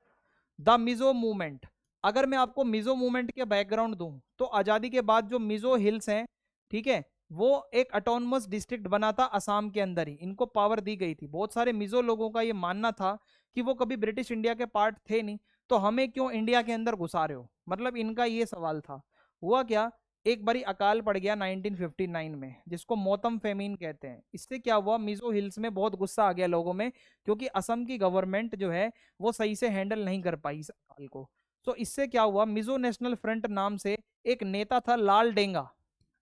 द मिजो मूवमेंट। अगर मैं आपको मिजो मूवमेंट के बैकग्राउंड दूं तो आजादी के बाद जो मिजो हिल्स हैं, ठीक है, वो एक अटोनमस डिस्ट्रिक्ट बना था असम के अंदर ही, इनको पावर दी गई थी। बहुत सारे मिजो लोगों का ये मानना था कि वो कभी ब्रिटिश इंडिया के पार्ट थे नहीं, तो हमें क्यों इंडिया के अंदर घुसा रहे हो, मतलब इनका ये सवाल था। हुआ क्या, एक बारी अकाल पड़ गया 1959 में, जिसको मौतम फेमीन कहते हैं। इससे क्या हुआ, मिजो हिल्स में बहुत गुस्सा आ गया लोगों में, क्योंकि असम की गवर्नमेंट जो है वो सही से हैंडल नहीं कर पाई इस अकाल को। तो इससे क्या हुआ, मिजो नेशनल फ्रंट नाम से एक नेता था लाल डेंगा,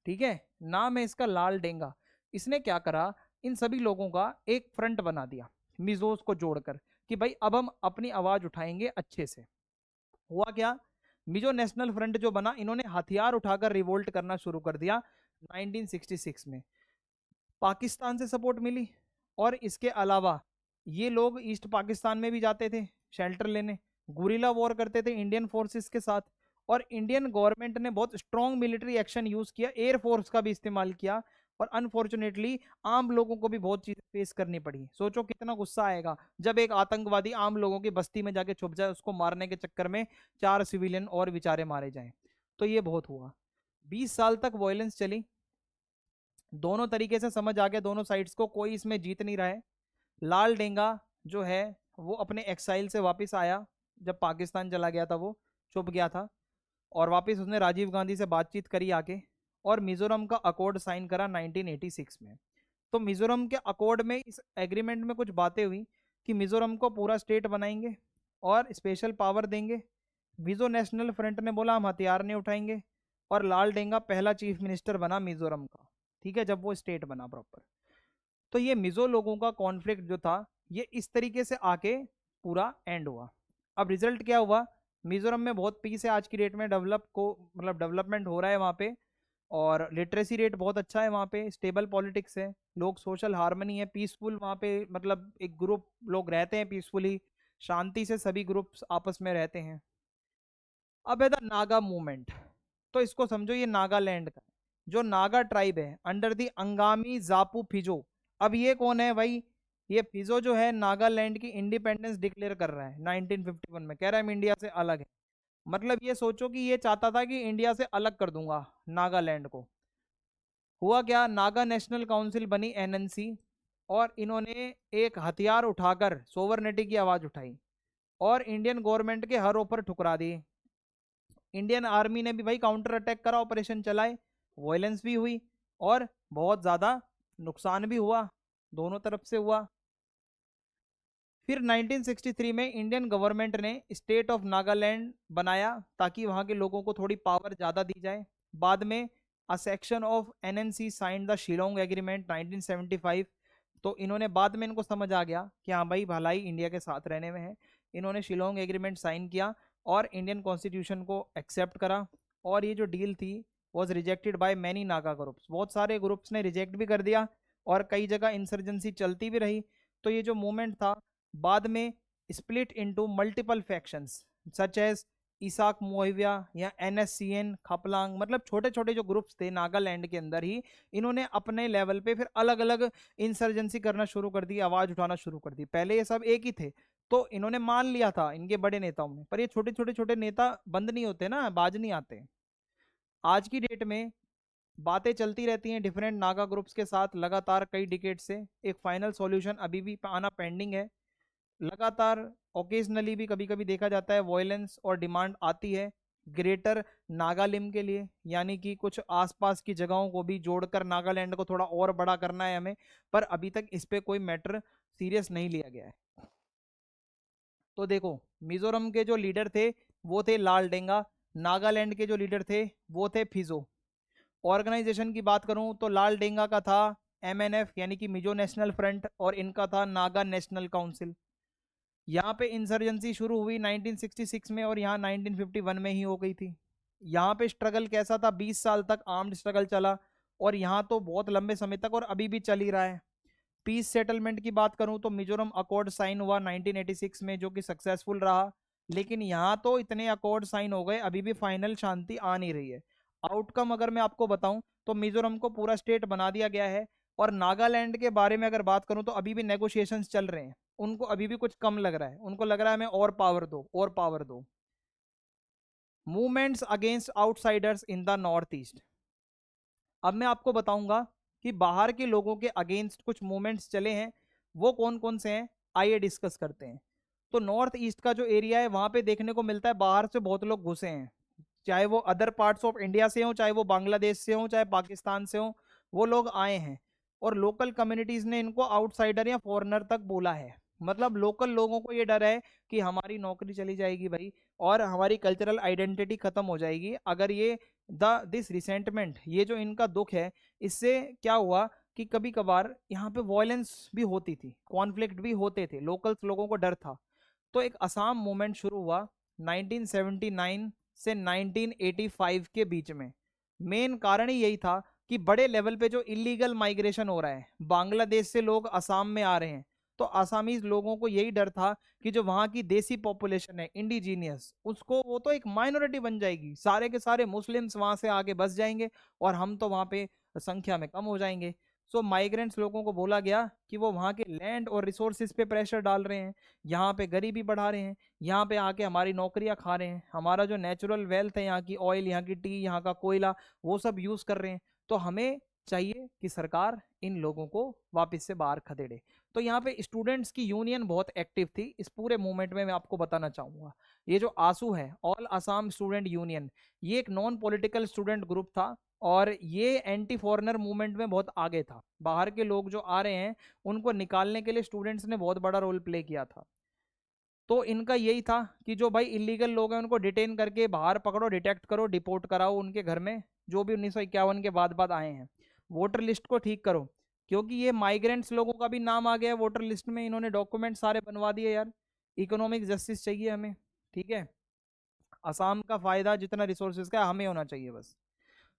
ठीक है, नाम है इसका लाल डेंगा। इसने क्या करा, इन सभी लोगों का एक फ्रंट बना दिया मिजोस को जोड़कर, कि भाई अब हम अपनी आवाज उठाएंगे अच्छे से। हुआ क्या, मिजो नेशनल फ्रंट जो बना, इन्होंने हथियार उठाकर रिवोल्ट करना शुरू कर दिया 1966 में। पाकिस्तान से सपोर्ट मिली, और इसके अलावा ये लोग ईस्ट पाकिस्तान में भी जाते थे शेल्टर लेने, गुरिल्ला वॉर करते थे इंडियन फोर्सेस के साथ। और इंडियन गवर्नमेंट ने बहुत स्ट्रॉन्ग मिलिट्री एक्शन यूज किया, एयर फोर्स का भी इस्तेमाल किया, और अनफॉर्चुनेटली आम लोगों को भी बहुत चीजें फेस करनी पड़ी। सोचो कितना गुस्सा आएगा जब एक आतंकवादी आम लोगों की बस्ती में जाके छुप जाए, उसको मारने के चक्कर में 4 सिविलियन और बेचारे मारे जाएं। तो ये बहुत हुआ, 20 साल तक वायलेंस चली, दोनों तरीके से समझ आ गया दोनों साइड्स को, कोई इसमें जीत नहीं रहा है। लाल डेंगा जो है वो अपने एक्साइल से वापस आया, जब पाकिस्तान चला गया था वो छुप गया था। और वापस उसने राजीव गांधी से बातचीत करी आके, और मिजोरम का अकॉर्ड साइन करा 1986 में। तो मिजोरम के अकॉर्ड में, इस एग्रीमेंट में कुछ बातें हुई कि मिजोरम को पूरा स्टेट बनाएंगे और स्पेशल पावर देंगे। मिजो नेशनल फ्रंट ने बोला हम हथियार नहीं उठाएंगे, और लाल डेंगा पहला चीफ मिनिस्टर बना मिजोरम का, ठीक है, जब वो स्टेट बना प्रॉपर। तो ये मिजो लोगों का कॉन्फ्लिक्ट जो था, ये इस तरीके से आके पूरा एंड हुआ। अब रिजल्ट क्या हुआ, मिजोरम में बहुत पीस है आज की डेट में, डेवलपमेंट हो रहा है वहाँ पे, और लिटरेसी रेट बहुत अच्छा है वहाँ पे, स्टेबल पॉलिटिक्स है, लोग सोशल हार्मनी है, पीसफुल वहाँ पे, मतलब एक ग्रुप लोग रहते हैं पीसफुली, शांति से सभी ग्रुप्स आपस में रहते हैं। अब है द नागा मूवमेंट। तो इसको समझो, ये नागालैंड का जो नागा ट्राइब है अंडर दी अंगामी जापू फिजो। अब ये कौन है भाई, ये फिजो जो है नागालैंड की इंडिपेंडेंस डिक्लेयर कर रहा है 1951 में, कह रहा है हम इंडिया से अलग है। मतलब ये सोचो कि ये चाहता था कि इंडिया से अलग कर दूंगा नागालैंड को। हुआ क्या, नागा नेशनल काउंसिल बनी एनएनसी, और इन्होंने एक हथियार उठाकर सोवरनिटी की आवाज उठाई और इंडियन गवर्नमेंट के हर ऊपर ठुकरा दी। इंडियन आर्मी ने भी भाई काउंटर अटैक करा, ऑपरेशन चलाए, वायलेंस भी हुई और बहुत ज्यादा नुकसान भी हुआ, दोनों तरफ से हुआ। फिर 1963 में इंडियन गवर्नमेंट ने स्टेट ऑफ नागालैंड बनाया ताकि वहां के लोगों को थोड़ी पावर ज्यादा दी जाए। बाद में a section of NNC signed the Shillong agreement 1975। तो इन्होंने बाद में, इनको समझ आ गया कि हाँ भाई भलाई इंडिया के साथ रहने में है, इन्होंने शिलोंग एग्रीमेंट साइन किया और इंडियन कॉन्स्टिट्यूशन को एक्सेप्ट करा। और ये जो डील थी was rejected by many Naga groups, बहुत सारे ग्रुप्स ने रिजेक्ट भी कर दिया और कई जगह इंसर्जेंसी चलती भी रही। तो ये जो मूवमेंट था बाद में split into multiple factions such as Isak Muivah या एनएससीएन खपलांग, मतलब छोटे छोटे जो ग्रुप्स थे नागालैंड के अंदर ही, इन्होंने अपने लेवल पे फिर अलग अलग इंसर्जेंसी करना शुरू कर दी, आवाज उठाना शुरू कर दी। पहले ये सब एक ही थे तो इन्होंने मान लिया था इनके बड़े नेताओं ने, पर ये छोटे छोटे छोटे नेता बंद नहीं होते ना, बाज नहीं आते। आज की डेट में बातें चलती रहती हैं डिफरेंट नागा ग्रुप्स के साथ लगातार कई डिकेड से, एक फाइनल सॉल्यूशन अभी भी आना पेंडिंग है। लगातार ओकेजनली भी कभी कभी देखा जाता है वॉयलेंस और डिमांड आती है ग्रेटर नागालिम के लिए, यानी कि कुछ आसपास की जगहों को भी जोड़कर नागालैंड को थोड़ा और बड़ा करना है हमें, पर अभी तक इस पे कोई मैटर सीरियस नहीं लिया गया है। तो देखो, मिजोरम के जो लीडर थे वो थे लाल डेंगा, नागालैंड के जो लीडर थे वो थे फिजो। ऑर्गेनाइजेशन की बात करूं तो लाल डेंगा का था एमएनएफ यानी कि मिजो नेशनल फ्रंट, और इनका था नागा नेशनल काउंसिल। यहाँ पे इंसर्जेंसी शुरू हुई 1966 में और यहाँ 1951 में ही हो गई थी। यहाँ पे स्ट्रगल कैसा था, 20 साल तक आर्म्ड स्ट्रगल चला, और यहाँ तो बहुत लंबे समय तक और अभी भी चल ही रहा है। पीस सेटलमेंट की बात करूं तो मिजोरम अकॉर्ड साइन हुआ 1986 में जो कि सक्सेसफुल रहा, लेकिन यहाँ तो इतने अकॉर्ड साइन हो गए अभी भी फाइनल शांति आ नहीं रही है। आउटकम अगर मैं आपको बताऊं तो मिजोरम को पूरा स्टेट बना दिया गया है, और नागालैंड के बारे में अगर बात करूं तो अभी भी नेगोशिएशंस चल रहे हैं, उनको अभी भी कुछ कम लग रहा है, उनको लग रहा है हमें और पावर दो और पावर दो। Movements against outsiders in the north east. अब मैं आपको बताऊंगा कि बाहर के लोगों के अगेंस्ट कुछ मूवमेंट्स चले हैं, वो कौन कौन से हैं, आइए डिस्कस करते हैं। तो नॉर्थ ईस्ट का जो एरिया है वहां पे देखने को मिलता है बाहर से बहुत लोग घुसे हैं, चाहे वो अदर पार्ट्स ऑफ इंडिया से हो, चाहे वो बांग्लादेश से हो, चाहे पाकिस्तान से हो, वो लोग आए हैं। और लोकल कम्युनिटीज ने इनको आउटसाइडर या फॉरेनर तक बोला है। मतलब लोकल लोगों को ये डर है कि हमारी नौकरी चली जाएगी भाई, और हमारी कल्चरल आइडेंटिटी खत्म हो जाएगी अगर ये दिस रिसेंटमेंट, ये जो इनका दुख है, इससे क्या हुआ कि कभी कभार यहाँ पे वॉयलेंस भी होती थी, कॉन्फ्लिक्ट भी होते थे, लोकल्स लोगों को डर था। तो एक असम मूवमेंट शुरू हुआ 1979 से 1985 के बीच में। मेन कारण ही यही था कि बड़े लेवल पे जो इलीगल माइग्रेशन हो रहा है, बांग्लादेश से लोग असम में आ रहे हैं, तो आसामीज लोगों को यही डर था कि जो वहां की देसी पॉपुलेशन है इंडिजीनियस, उसको वो तो एक माइनॉरिटी बन जाएगी, सारे के सारे मुस्लिम्स वहां से आगे बस जाएंगे और हम तो वहां पे संख्या में कम हो जाएंगे। सो माइग्रेंट्स लोगों को बोला गया कि वो वहाँ के लैंड और रिसोर्सेज पे प्रेशर डाल रहे हैं, यहाँ पे गरीबी बढ़ा रहे हैं, यहाँ पे आके हमारी नौकरियां खा रहे हैं, हमारा जो नेचुरल वेल्थ है, यहाँ की ऑयल, यहाँ की टी, यहाँ का कोयला, वो सब यूज़ कर रहे हैं। तो हमें चाहिए कि सरकार इन लोगों को वापस से बाहर खदेड़े। तो यहाँ पे स्टूडेंट्स की यूनियन बहुत एक्टिव थी इस पूरे मूवमेंट में। मैं आपको बताना चाहूंगा, ये जो आसू है, ऑल असम स्टूडेंट यूनियन, ये एक नॉन पॉलिटिकल स्टूडेंट ग्रुप था और ये एंटी फॉरेनर मूवमेंट में बहुत आगे था। बाहर के लोग जो आ रहे हैं उनको निकालने के लिए स्टूडेंट्स ने बहुत बड़ा रोल प्ले किया था। तो इनका यही था कि जो भाई इलीगल लोग हैं उनको डिटेन करके बाहर पकड़ो, डिटेक्ट करो, डिपोर्ट कराओ उनके घर में, जो भी 1951 के बाद बाद आए हैं। वोटर लिस्ट को ठीक करो, क्योंकि ये माइग्रेंट्स लोगों का भी नाम आ गया है वोटर लिस्ट में, इन्होंने डॉक्यूमेंट सारे बनवा दिए यार। इकोनॉमिक जस्टिस चाहिए हमें, ठीक है, असम का फायदा जितना रिसोर्सेज का हमें होना चाहिए बस।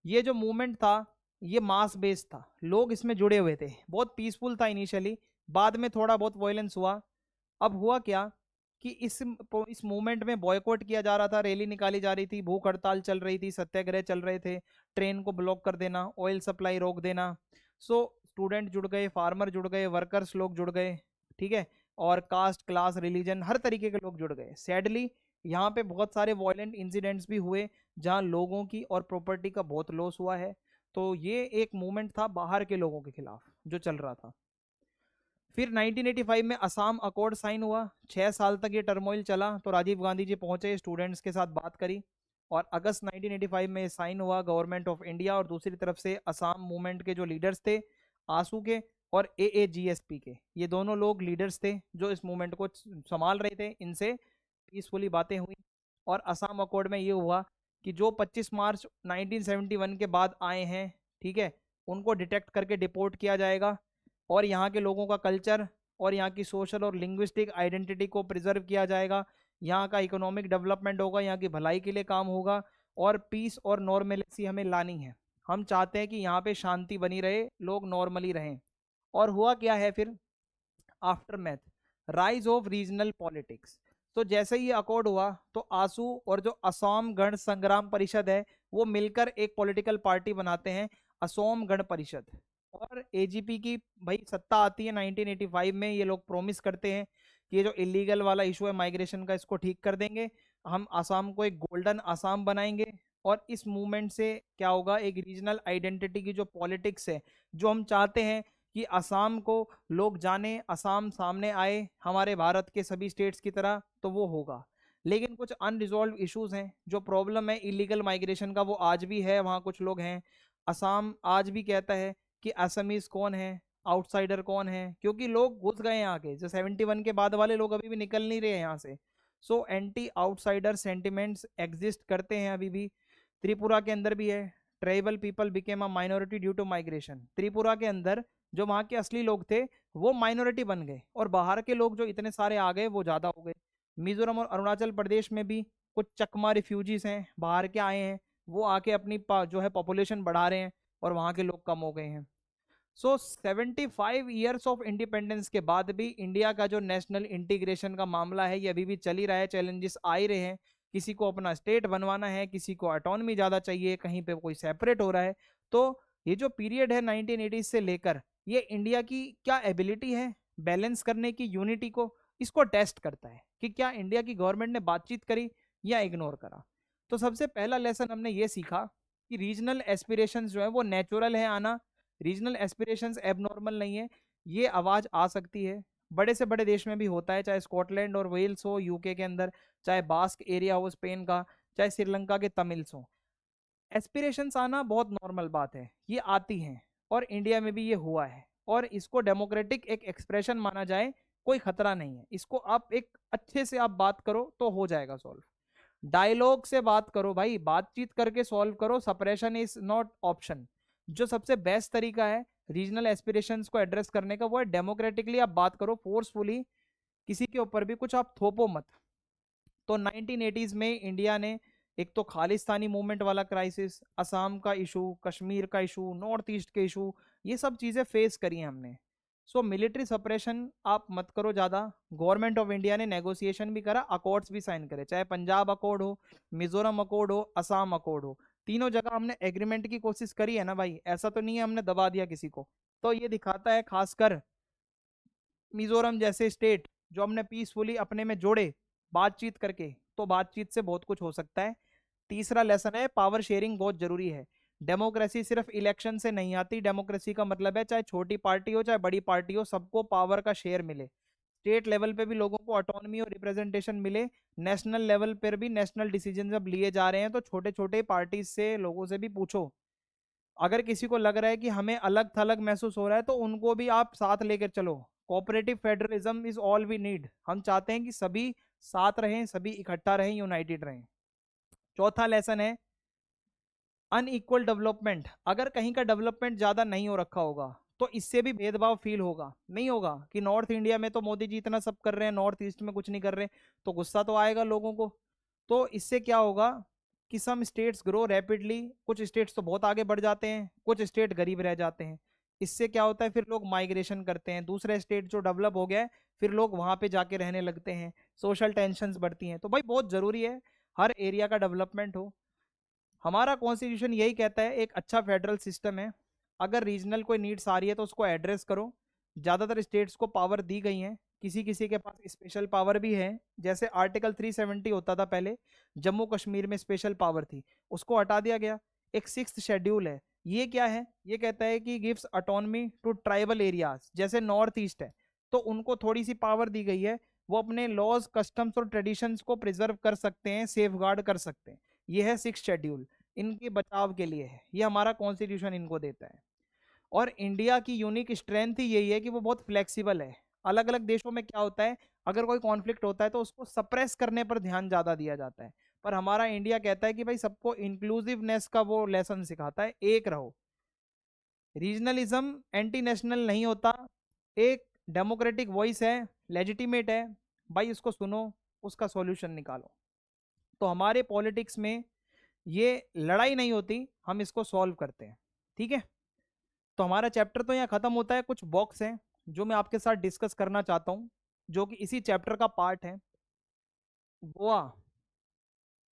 ये जो मूवमेंट था ये मास बेस्ड था, लोग इसमें जुड़े हुए थे, बहुत पीसफुल था इनिशियली, बाद में थोड़ा बहुत वायलेंस हुआ। अब हुआ क्या कि इस मूवमेंट में बॉयकॉट किया जा रहा था, रैली निकाली जा रही थी, भूख हड़ताल चल रही थी, सत्याग्रह चल रहे थे, ट्रेन को ब्लॉक कर देना, ऑयल सप्लाई रोक देना। सो स्टूडेंट जुड़ गए, फार्मर जुड़ गए, वर्कर्स लोग जुड़ गए, ठीक है, और कास्ट, क्लास, रिलीजन, हर तरीके के लोग जुड़ गए। सैडली यहाँ पे बहुत सारे वायलेंट इंसिडेंट्स भी हुए जहाँ लोगों की और प्रॉपर्टी का बहुत लॉस हुआ है। तो ये एक मूवमेंट था बाहर के लोगों के खिलाफ जो चल रहा था। फिर 1985 में असम अकॉर्ड साइन हुआ, 6 साल तक ये टर्मोइल चला, तो राजीव गांधी जी पहुंचे, स्टूडेंट्स के साथ बात करी, और अगस्त 1985 में साइन हुआ गवर्नमेंट ऑफ इंडिया। और दूसरी तरफ से असम मूवमेंट के जो लीडर्स थे, आंसू के और एएजीएसपी के, ये दोनों लोग लीडर्स थे जो इस मूवमेंट को संभाल रहे थे, इनसे पीसफुली बातें हुई। और असम अकॉर्ड में ये हुआ कि जो 25 मार्च 1971 के बाद आए हैं, ठीक है, उनको डिटेक्ट करके डिपोर्ट किया जाएगा, और यहाँ के लोगों का कल्चर और यहाँ की सोशल और लिंग्विस्टिक आइडेंटिटी को प्रिजर्व किया जाएगा, यहाँ का इकोनॉमिक डेवलपमेंट होगा, यहाँ की भलाई के लिए काम होगा, और पीस और नॉर्मलिसी हमें लानी है। हम चाहते हैं कि यहाँ पे शांति बनी रहे, लोग नॉर्मली रहें। और हुआ क्या है फिर, after math, rise of regional politics. तो जैसे ही अकॉर्ड हुआ तो आसू और जो असम गण संग्राम परिषद है वो मिलकर एक पॉलिटिकल पार्टी बनाते हैं, असम गण परिषद। और एजीपी की भाई सत्ता आती है 1985 में। ये लोग प्रॉमिस करते हैं कि ये जो इलीगल वाला इशू है माइग्रेशन का, इसको ठीक कर देंगे, हम असम को एक गोल्डन असम बनाएंगे। और इस मूवमेंट से क्या होगा, एक रीजनल आइडेंटिटी की जो पॉलिटिक्स है, जो हम चाहते हैं कि असम को लोग जाने, असम सामने आए हमारे भारत के सभी स्टेट्स की तरह, तो वो होगा। लेकिन कुछ अनरिजॉल्व इश्यूज हैं, जो प्रॉब्लम है इलीगल माइग्रेशन का वो आज भी है, वहाँ कुछ लोग हैं। असम आज भी कहता है कि असमीज कौन है, आउटसाइडर कौन है, क्योंकि लोग घुस गए हैं आगे, जो 71 के बाद वाले लोग अभी भी निकल नहीं रहे हैं यहाँ से। So anti outsider sentiments exist करते हैं अभी भी। त्रिपुरा के अंदर भी है, tribal people became a minority due to migration. Tripura के अंदर जो वहाँ के असली लोग थे वो माइनॉरिटी बन गए, और बाहर के लोग जो इतने सारे आ गए वो ज़्यादा हो गए। मिजोरम और अरुणाचल प्रदेश में भी कुछ चकमा रिफ्यूजीज हैं, बाहर के आए हैं, वो आके अपनी जो है पॉपुलेशन बढ़ा रहे हैं, और वहाँ के लोग कम हो गए हैं। सो 75 ईयर्स ऑफ इंडिपेंडेंस के बाद भी इंडिया का जो नेशनल इंटीग्रेशन का मामला है ये अभी भी चल ही रहा है, चैलेंजेस आ ही रहे हैं। किसी को अपना स्टेट बनवाना है, किसी को ऑटोनॉमी ज़्यादा चाहिए, कहीं पे कोई सेपरेट हो रहा है। तो ये जो पीरियड है 1980 से लेकर, ये इंडिया की क्या एबिलिटी है बैलेंस करने की, यूनिटी को, इसको टेस्ट करता है कि क्या इंडिया की गवर्नमेंट ने बातचीत करी या इग्नोर करा। तो सबसे पहला लेसन हमने ये सीखा कि रीजनल एस्पिरेशंस जो है वो नेचुरल है आना, रीजनल एस्पिरेशंस एबनॉर्मल नहीं है। ये आवाज़ आ सकती है, बड़े से बड़े देश में भी होता है, चाहे स्कॉटलैंड और वेल्स हो यूके के अंदर, चाहे बास्क एरिया हो स्पेन का, चाहे श्रीलंका के तमिल्स हो। एस्पिरेशंस आना बहुत नॉर्मल बात है, ये आती हैं, और इंडिया में भी ये हुआ है, और इसको डेमोक्रेटिक एक एक्सप्रेशन माना जाए, कोई खतरा नहीं है। इसको आप एक अच्छे से आप बात करो तो हो जाएगा सॉल्व। डायलॉग से बात करो भाई, बातचीत करके सॉल्व करो, सप्रेशन इज नॉट ऑप्शन। जो सबसे बेस्ट तरीका है रीजनल एस्पिरेशंस को एड्रेस करने का वो है डेमोक्रेटिकली आप बात करो, फोर्सफुली किसी के ऊपर भी कुछ आप थोपो मत। तो 1980s में इंडिया ने एक तो खालिस्तानी मूवमेंट वाला क्राइसिस, असम का इशू, कश्मीर का इशू, नॉर्थ ईस्ट के इशू, ये सब चीज़ें फेस करी हैं हमने। सो मिलिट्री सप्रेशन आप मत करो ज़्यादा। गवर्नमेंट ऑफ इंडिया ने नेगोशिएशन भी करा, अकॉर्ड्स भी साइन करे, चाहे पंजाब अकॉर्ड हो, मिजोरम अकॉर्ड हो, असम अकॉर्ड हो, तीनों जगह हमने एग्रीमेंट की कोशिश करी है ना भाई, ऐसा तो नहीं है हमने दबा दिया किसी को। तो ये दिखाता है खासकर मिजोरम जैसे स्टेट जो हमने पीसफुली अपने में जोड़े बातचीत करके, तो बातचीत से बहुत कुछ हो सकता है। तीसरा लेसन है पावर शेयरिंग बहुत जरूरी है। डेमोक्रेसी सिर्फ इलेक्शन से नहीं आती, डेमोक्रेसी का मतलब है चाहे छोटी पार्टी हो चाहे बड़ी पार्टी हो, सबको पावर का शेयर मिले, स्टेट लेवल पे भी लोगों को ऑटोनॉमी और रिप्रेजेंटेशन मिले, नेशनल लेवल पर भी नेशनल डिसीजन जब लिए जा रहे हैं तो छोटे छोटे पार्टी से लोगों से भी पूछो। अगर किसी को लग रहा है कि हमें अलग थलग महसूस हो रहा है तो उनको भी आप साथ लेकर चलो। Cooperative federalism is all we need. हम चाहते हैं कि सभी साथ रहें, सभी इकट्ठा रहें, यूनाइटेड रहें। चौथा लेसन है अनइक्वल डेवलपमेंट। अगर कहीं का डेवलपमेंट ज्यादा नहीं हो रखा होगा तो इससे भी भेदभाव फील होगा, नहीं होगा कि नॉर्थ इंडिया में तो मोदी जी इतना सब कर रहे हैं, नॉर्थ ईस्ट में कुछ नहीं कर रहे, तो गुस्सा तो आएगा लोगों को। तो इससे क्या होगा कि सम स्टेट्स ग्रो रैपिडली, कुछ स्टेट्स तो बहुत आगे बढ़ जाते हैं, कुछ स्टेट गरीब रह जाते हैं। इससे क्या होता है, फिर लोग माइग्रेशन करते हैं, दूसरे स्टेट जो डेवलप हो गया है फिर लोग वहां पे जाके रहने लगते हैं, सोशल टेंशन्स बढ़ती हैं। तो भाई बहुत जरूरी है हर एरिया का डेवलपमेंट हो। हमारा कॉन्स्टिट्यूशन यही कहता है एक अच्छा फेडरल सिस्टम है, अगर रीजनल कोई नीड्स आ रही है तो उसको एड्रेस करो। ज़्यादातर स्टेट्स को पावर दी गई हैं, किसी किसी के पास स्पेशल पावर भी है, जैसे आर्टिकल 370 होता था पहले, जम्मू कश्मीर में स्पेशल पावर थी, उसको हटा दिया गया। एक सिक्स्थ शेड्यूल है, ये क्या है, ये कहता है कि gives autonomy to tribal areas, जैसे नॉर्थ ईस्ट है तो उनको थोड़ी सी पावर दी गई है, वो अपने लॉज कस्टम्स और ट्रेडिशंस को प्रिजर्व कर सकते हैं, सेफ गार्ड कर सकते हैं। ये है सिक्स शेड्यूल, इनके बचाव के लिए है, ये हमारा कॉन्स्टिट्यूशन इनको देता है। और इंडिया की यूनिक स्ट्रेंथ ही यही है कि वो बहुत फ्लेक्सिबल है। अलग अलग देशों में क्या होता है, अगर कोई कॉन्फ्लिक्ट होता है तो उसको सप्रेस करने पर ध्यान ज्यादा दिया जाता है, पर हमारा इंडिया कहता है कि भाई सबको इंक्लूसिवनेस का वो लेसन सिखाता है, एक रहो। रीजनलिज्म एंटी नेशनल नहीं होता, एक डेमोक्रेटिक वॉइस है, लेजिटिमेट है, भाई उसको सुनो, उसका सॉल्यूशन निकालो। तो हमारे पॉलिटिक्स में ये लड़ाई नहीं होती, हम इसको सॉल्व करते हैं। ठीक है, तो हमारा चैप्टर तो यहाँ खत्म होता है। कुछ बॉक्स हैं जो मैं आपके साथ डिस्कस करना चाहता हूँ, जो कि इसी चैप्टर का पार्ट है। Goa,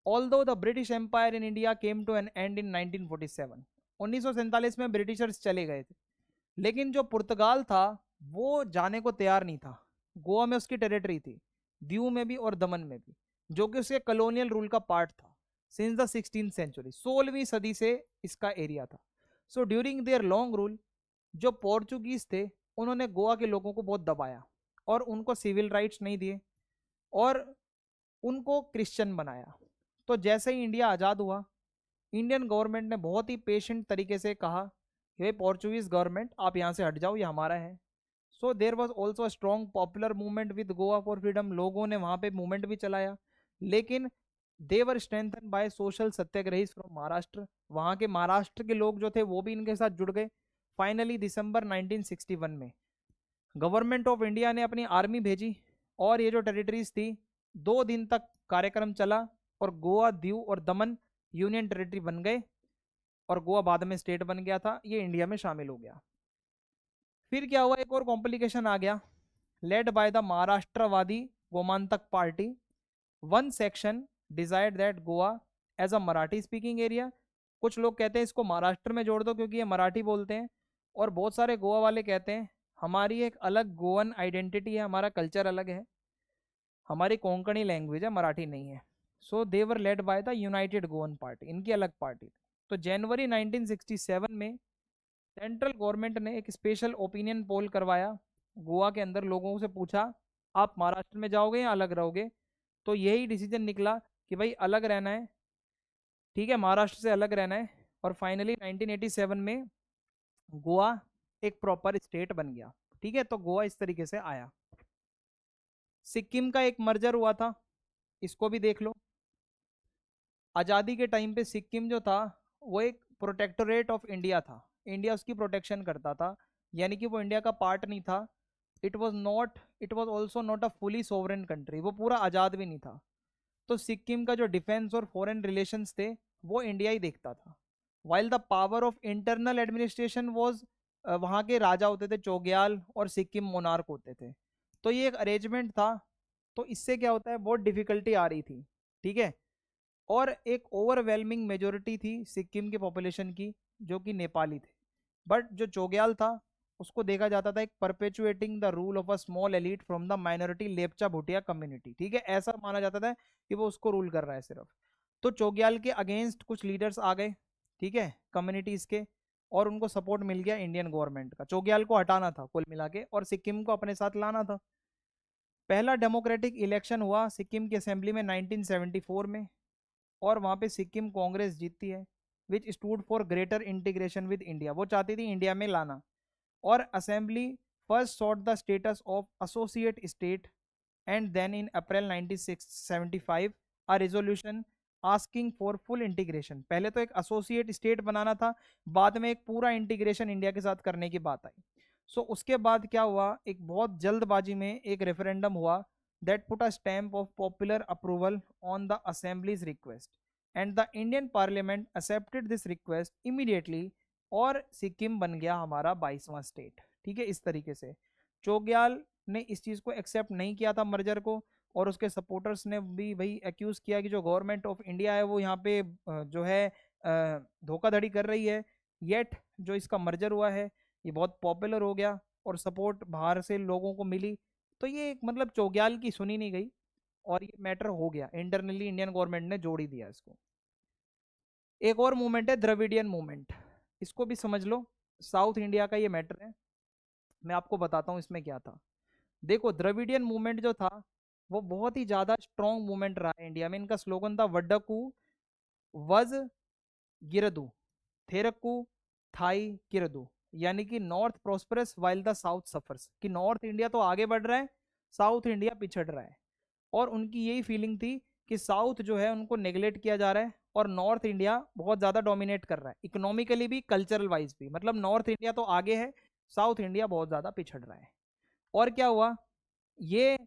although the British Empire in India came to an end in 1947, 1947 में ब्रिटिशर्स चले गए थे, लेकिन जो पुर्तगाल था वो जाने को तैयार नहीं था। गोवा में उसकी टेरिटरी थी, दीव में भी और दमन में भी, जो कि उसके कॉलोनियल रूल का पार्ट था सिंस द 16th सेंचुरी, 16वीं सदी से इसका एरिया था। So during their long rule, जो पोर्चुगीज थे उन्होंने गोवा के लोगों को बहुत दबाया और उनको सिविल राइट्स नहीं दिए और उनको क्रिश्चियन बनाया। तो जैसे ही इंडिया आज़ाद हुआ, इंडियन गवर्नमेंट ने बहुत ही पेशेंट तरीके से कहा कि भाई पोर्चुगीज गवर्नमेंट आप यहाँ से हट जाओ, ये हमारा है। So there was also strong popular movement with Goa for freedom, लोगों ने वहाँ पे मूवमेंट भी चलाया, लेकिन they were strengthened by social satyagrahi from Maharashtra, वहाँ के महाराष्ट्र के लोग जो थे वो भी इनके साथ जुड़ गए। फाइनली दिसंबर 1961 में गवर्नमेंट ऑफ इंडिया ने अपनी आर्मी भेजी और ये जो टेरिटरीज थी 2 दिन तक कार्यक्रम चला और गोवा, दीव और दमन यूनियन टेरिटरी बन गए और गोवा बाद में स्टेट बन गया था, ये इंडिया में शामिल हो गया। फिर क्या हुआ, एक और कॉम्प्लिकेशन आ गया, lead by the Maharashtrawadi Gomantak party, one section decide that Goa as a Marathi speaking area. कुछ लोग कहते हैं इसको महाराष्ट्र में जोड़ दो क्योंकि ये मराठी बोलते हैं, और बहुत सारे गोवा वाले कहते हैं हमारी एक अलग गोवन आइडेंटिटी है, हमारा कल्चर अलग है, हमारी कोंकणी लैंग्वेज है, मराठी नहीं है। So they were led by the United Goan Party, इनकी अलग पार्टी। तो जनवरी 1967 में सेंट्रल गवर्नमेंट ने एक स्पेशल ओपिनियन पोल करवाया, गोवा के अंदर लोगों से पूछा आप महाराष्ट्र में जाओगे या अलग रहोगे। तो यही डिसीजन निकला कि भाई अलग रहना है, ठीक है, महाराष्ट्र से अलग रहना है। और फाइनली 1987 में गोवा एक प्रॉपर स्टेट बन गया। ठीक है, तो गोवा इस तरीके से आया। सिक्किम का एक मर्जर हुआ था, इसको भी देख लो। आज़ादी के टाइम पे सिक्किम जो था वो एक प्रोटेक्टोरेट ऑफ इंडिया था, इंडिया उसकी प्रोटेक्शन करता था, यानी कि वो इंडिया का पार्ट नहीं था। It was also not a fully sovereign country, वो पूरा आज़ाद भी नहीं था। तो सिक्किम का जो डिफेंस और फॉरेन रिलेशंस थे वो इंडिया ही देखता था, while the power of internal administration was, वहाँ के राजा होते थे चोग्याल और सिक्किम मोनार्क होते थे। तो ये एक अरेंजमेंट था, तो इससे क्या होता है बहुत डिफिकल्टी आ रही थी। ठीक है, और एक ओवरवेलमिंग मेजोरिटी थी सिक्किम के पॉपुलेशन की जो कि नेपाली थे, बट जो चोग्याल था उसको देखा जाता था एक perpetuating the rule of a small elite from the minority Lepcha Bhutia community. ठीक है, ऐसा माना जाता था कि वो उसको रूल कर रहा है सिर्फ। तो चोग्याल के अगेंस्ट कुछ लीडर्स आ गए, ठीक है, कम्युनिटीज के, और उनको सपोर्ट मिल गया इंडियन गवर्नमेंट का। चौग्याल को हटाना था कुल मिला के और सिक्किम को अपने साथ लाना था। पहला डेमोक्रेटिक इलेक्शन हुआ सिक्किम की असेंबली में 1974 में, और वहां पे सिक्किम कांग्रेस जीतती है, which stood for greater integration with India. वो चाहती थी इंडिया में लाना। और assembly first sought the status of associate state, and then in April 1975 a resolution asking for full integration. पहले तो एक एसोसिएट स्टेट बनाना था, बाद में एक पूरा इंटीग्रेशन इंडिया के साथ करने की बात आई। उसके बाद क्या हुआ, एक बहुत जल्दबाजी में एक रेफरेंडम हुआ that put a stamp of popular approval on the assembly's request, and the Indian parliament accepted this request immediately, और सिक्किम बन गया हमारा 22वां स्टेट। ठीक है, इस तरीके से चौग्याल ने इस चीज को एक्सेप्ट नहीं किया था मर्जर को, और उसके सपोर्टर्स ने भी भाई एक्यूज किया कि जो गवर्नमेंट ऑफ इंडिया है वो यहाँ पे जो है धोखाधड़ी कर रही है। येट जो इसका मर्जर हुआ है ये बहुत पॉपुलर हो गया और सपोर्ट बाहर से लोगों को मिली। तो ये एक मतलब चौग्याल की सुनी नहीं गई और ये मैटर हो गया इंटरनली, इंडियन गवर्नमेंट ने जोड़ ही दिया इसको। एक और मूवमेंट है द्रविडियन मूवमेंट, इसको भी समझ लो, साउथ इंडिया का ये मैटर है। मैं आपको बताता हूँ इसमें क्या था। देखो, द्रविडियन मूवमेंट जो था वो बहुत ही ज्यादा स्ट्रॉन्ग मूवमेंट रहा है इंडिया में। इनका स्लोगन था वड्डकू वज गिरदू थेरकू थाई किरदू, यानी कि north prosperous while the south suffers, कि नॉर्थ इंडिया तो आगे बढ़ रहा है, साउथ इंडिया पिछड़ रहा है। और उनकी यही फीलिंग थी कि साउथ जो है उनको नेग्लेक्ट किया जा रहा है और नॉर्थ इंडिया बहुत ज़्यादा डोमिनेट कर रहा है, इकोनॉमिकली भी कल्चरल वाइज भी। मतलब नॉर्थ इंडिया तो आगे है, साउथ इंडिया बहुत ज़्यादा पिछड़ रहा है। और क्या हुआ, ये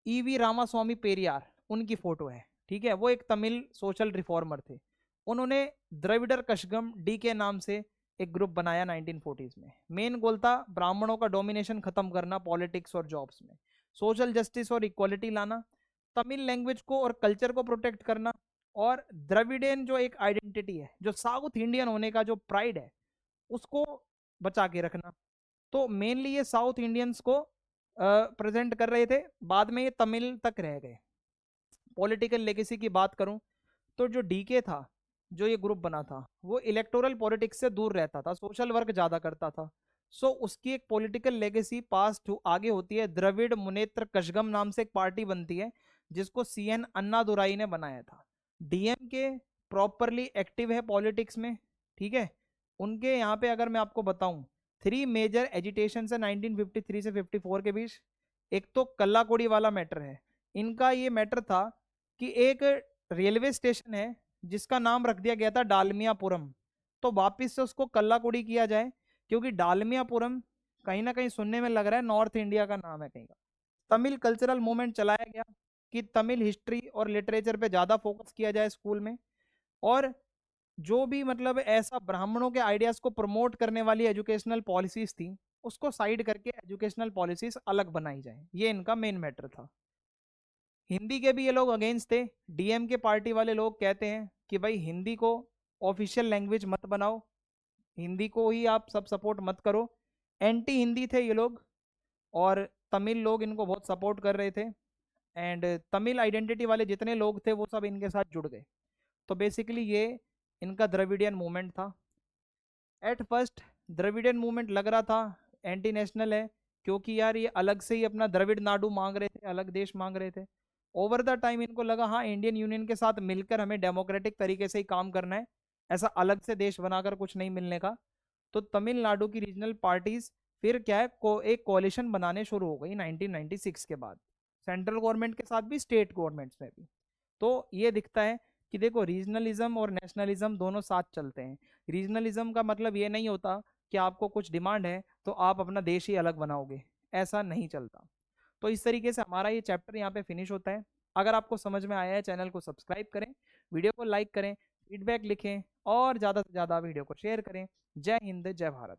ईवी रामास्वामी पेरियार उनकी फोटो है। ठीक है, वो एक तमिल सोशल रिफॉर्मर थे। उन्होंने द्रविडर कशगम डी के नाम से एक ग्रुप बनाया 1940s में। मेन गोल था ब्राह्मणों का डोमिनेशन खत्म करना पॉलिटिक्स और जॉब्स में, सोशल जस्टिस और इक्वालिटी लाना, तमिल लैंग्वेज को और कल्चर को प्रोटेक्ट करना, और द्रविडियन जो एक आइडेंटिटी है, जो साउथ इंडियन होने का जो प्राइड है, उसको बचा के रखना। तो मेनली ये साउथ इंडियंस को प्रेजेंट कर रहे थे, बाद में ये तमिल तक रह गए। पॉलिटिकल लेगेसी की बात करूं तो जो डीके था, जो ये ग्रुप बना था, वो इलेक्टोरल पॉलिटिक्स से दूर रहता था, सोशल वर्क ज्यादा करता था। उसकी एक पॉलिटिकल लेगेसी पास आगे होती है। द्रविड़ मुनेत्र कशगम नाम से एक पार्टी बनती है जिसको सीएन अन्नादुराई ने बनाया था। डीएमके प्रॉपरली एक्टिव है पॉलिटिक्स में। ठीक है, उनके यहाँ पे अगर मैं आपको बताऊं, 3 मेजर एजिटेशन है 1953 से 54 के बीच। एक तो कल्लाकोड़ी वाला मैटर है। इनका ये मैटर था कि एक रेलवे स्टेशन है जिसका नाम रख दिया गया था डालमियापुरम, तो वापिस से उसको कल्लाकुड़ी किया जाए, क्योंकि डालमियापुरम कहीं ना कहीं सुनने में लग रहा है नॉर्थ इंडिया का नाम है कहीं का। तमिल कल्चरल मूवमेंट चलाया गया कि तमिल हिस्ट्री और लिटरेचर पे ज़्यादा फोकस किया जाए स्कूल में, और जो भी मतलब ऐसा ब्राह्मणों के आइडियाज़ को प्रमोट करने वाली एजुकेशनल पॉलिसीज थी उसको साइड करके एजुकेशनल पॉलिसीज अलग बनाई जाए। ये इनका मेन मैटर था। हिंदी के भी ये लोग अगेंस्ट थे। डीएम के पार्टी वाले लोग कहते हैं कि भाई हिंदी को ऑफिशियल लैंग्वेज मत बनाओ, हिंदी को ही आप सब सपोर्ट मत करो। एंटी हिंदी थे ये लोग, और तमिल लोग इनको बहुत सपोर्ट कर रहे थे, एंड तमिल आइडेंटिटी वाले जितने लोग थे वो सब इनके साथ जुड़ गए। तो बेसिकली ये इनका द्रविडियन मूवमेंट था। एट फर्स्ट द्रविडियन मूवमेंट लग रहा था एंटी नेशनल है, क्योंकि यार ये अलग से ही अपना द्रविड़ नाडु मांग रहे थे, अलग देश मांग रहे थे। ओवर द टाइम इनको लगा हाँ इंडियन यूनियन के साथ मिलकर हमें डेमोक्रेटिक तरीके से ही काम करना है, ऐसा अलग से देश बनाकर कुछ नहीं मिलने का। तो तमिलनाडु की रीजनल पार्टीज फिर क्या है एक कोalition बनाने शुरू हो गई 1996 के बाद, सेंट्रल गवर्नमेंट के साथ भी, स्टेट गवर्नमेंट्स में भी। तो ये दिखता है कि देखो रीजनलिज्म और नेशनलिज्म दोनों साथ चलते हैं। रीजनलिज्म का मतलब ये नहीं होता कि आपको कुछ डिमांड है तो आप अपना देश ही अलग बनाओगे, ऐसा नहीं चलता। तो इस तरीके से हमारा ये चैप्टर यहाँ पे फिनिश होता है। अगर आपको समझ में आया है चैनल को सब्सक्राइब करें, वीडियो को लाइक करें, फीडबैक लिखें और ज़्यादा से ज़्यादा वीडियो को शेयर करें। जय हिंद, जय भारत।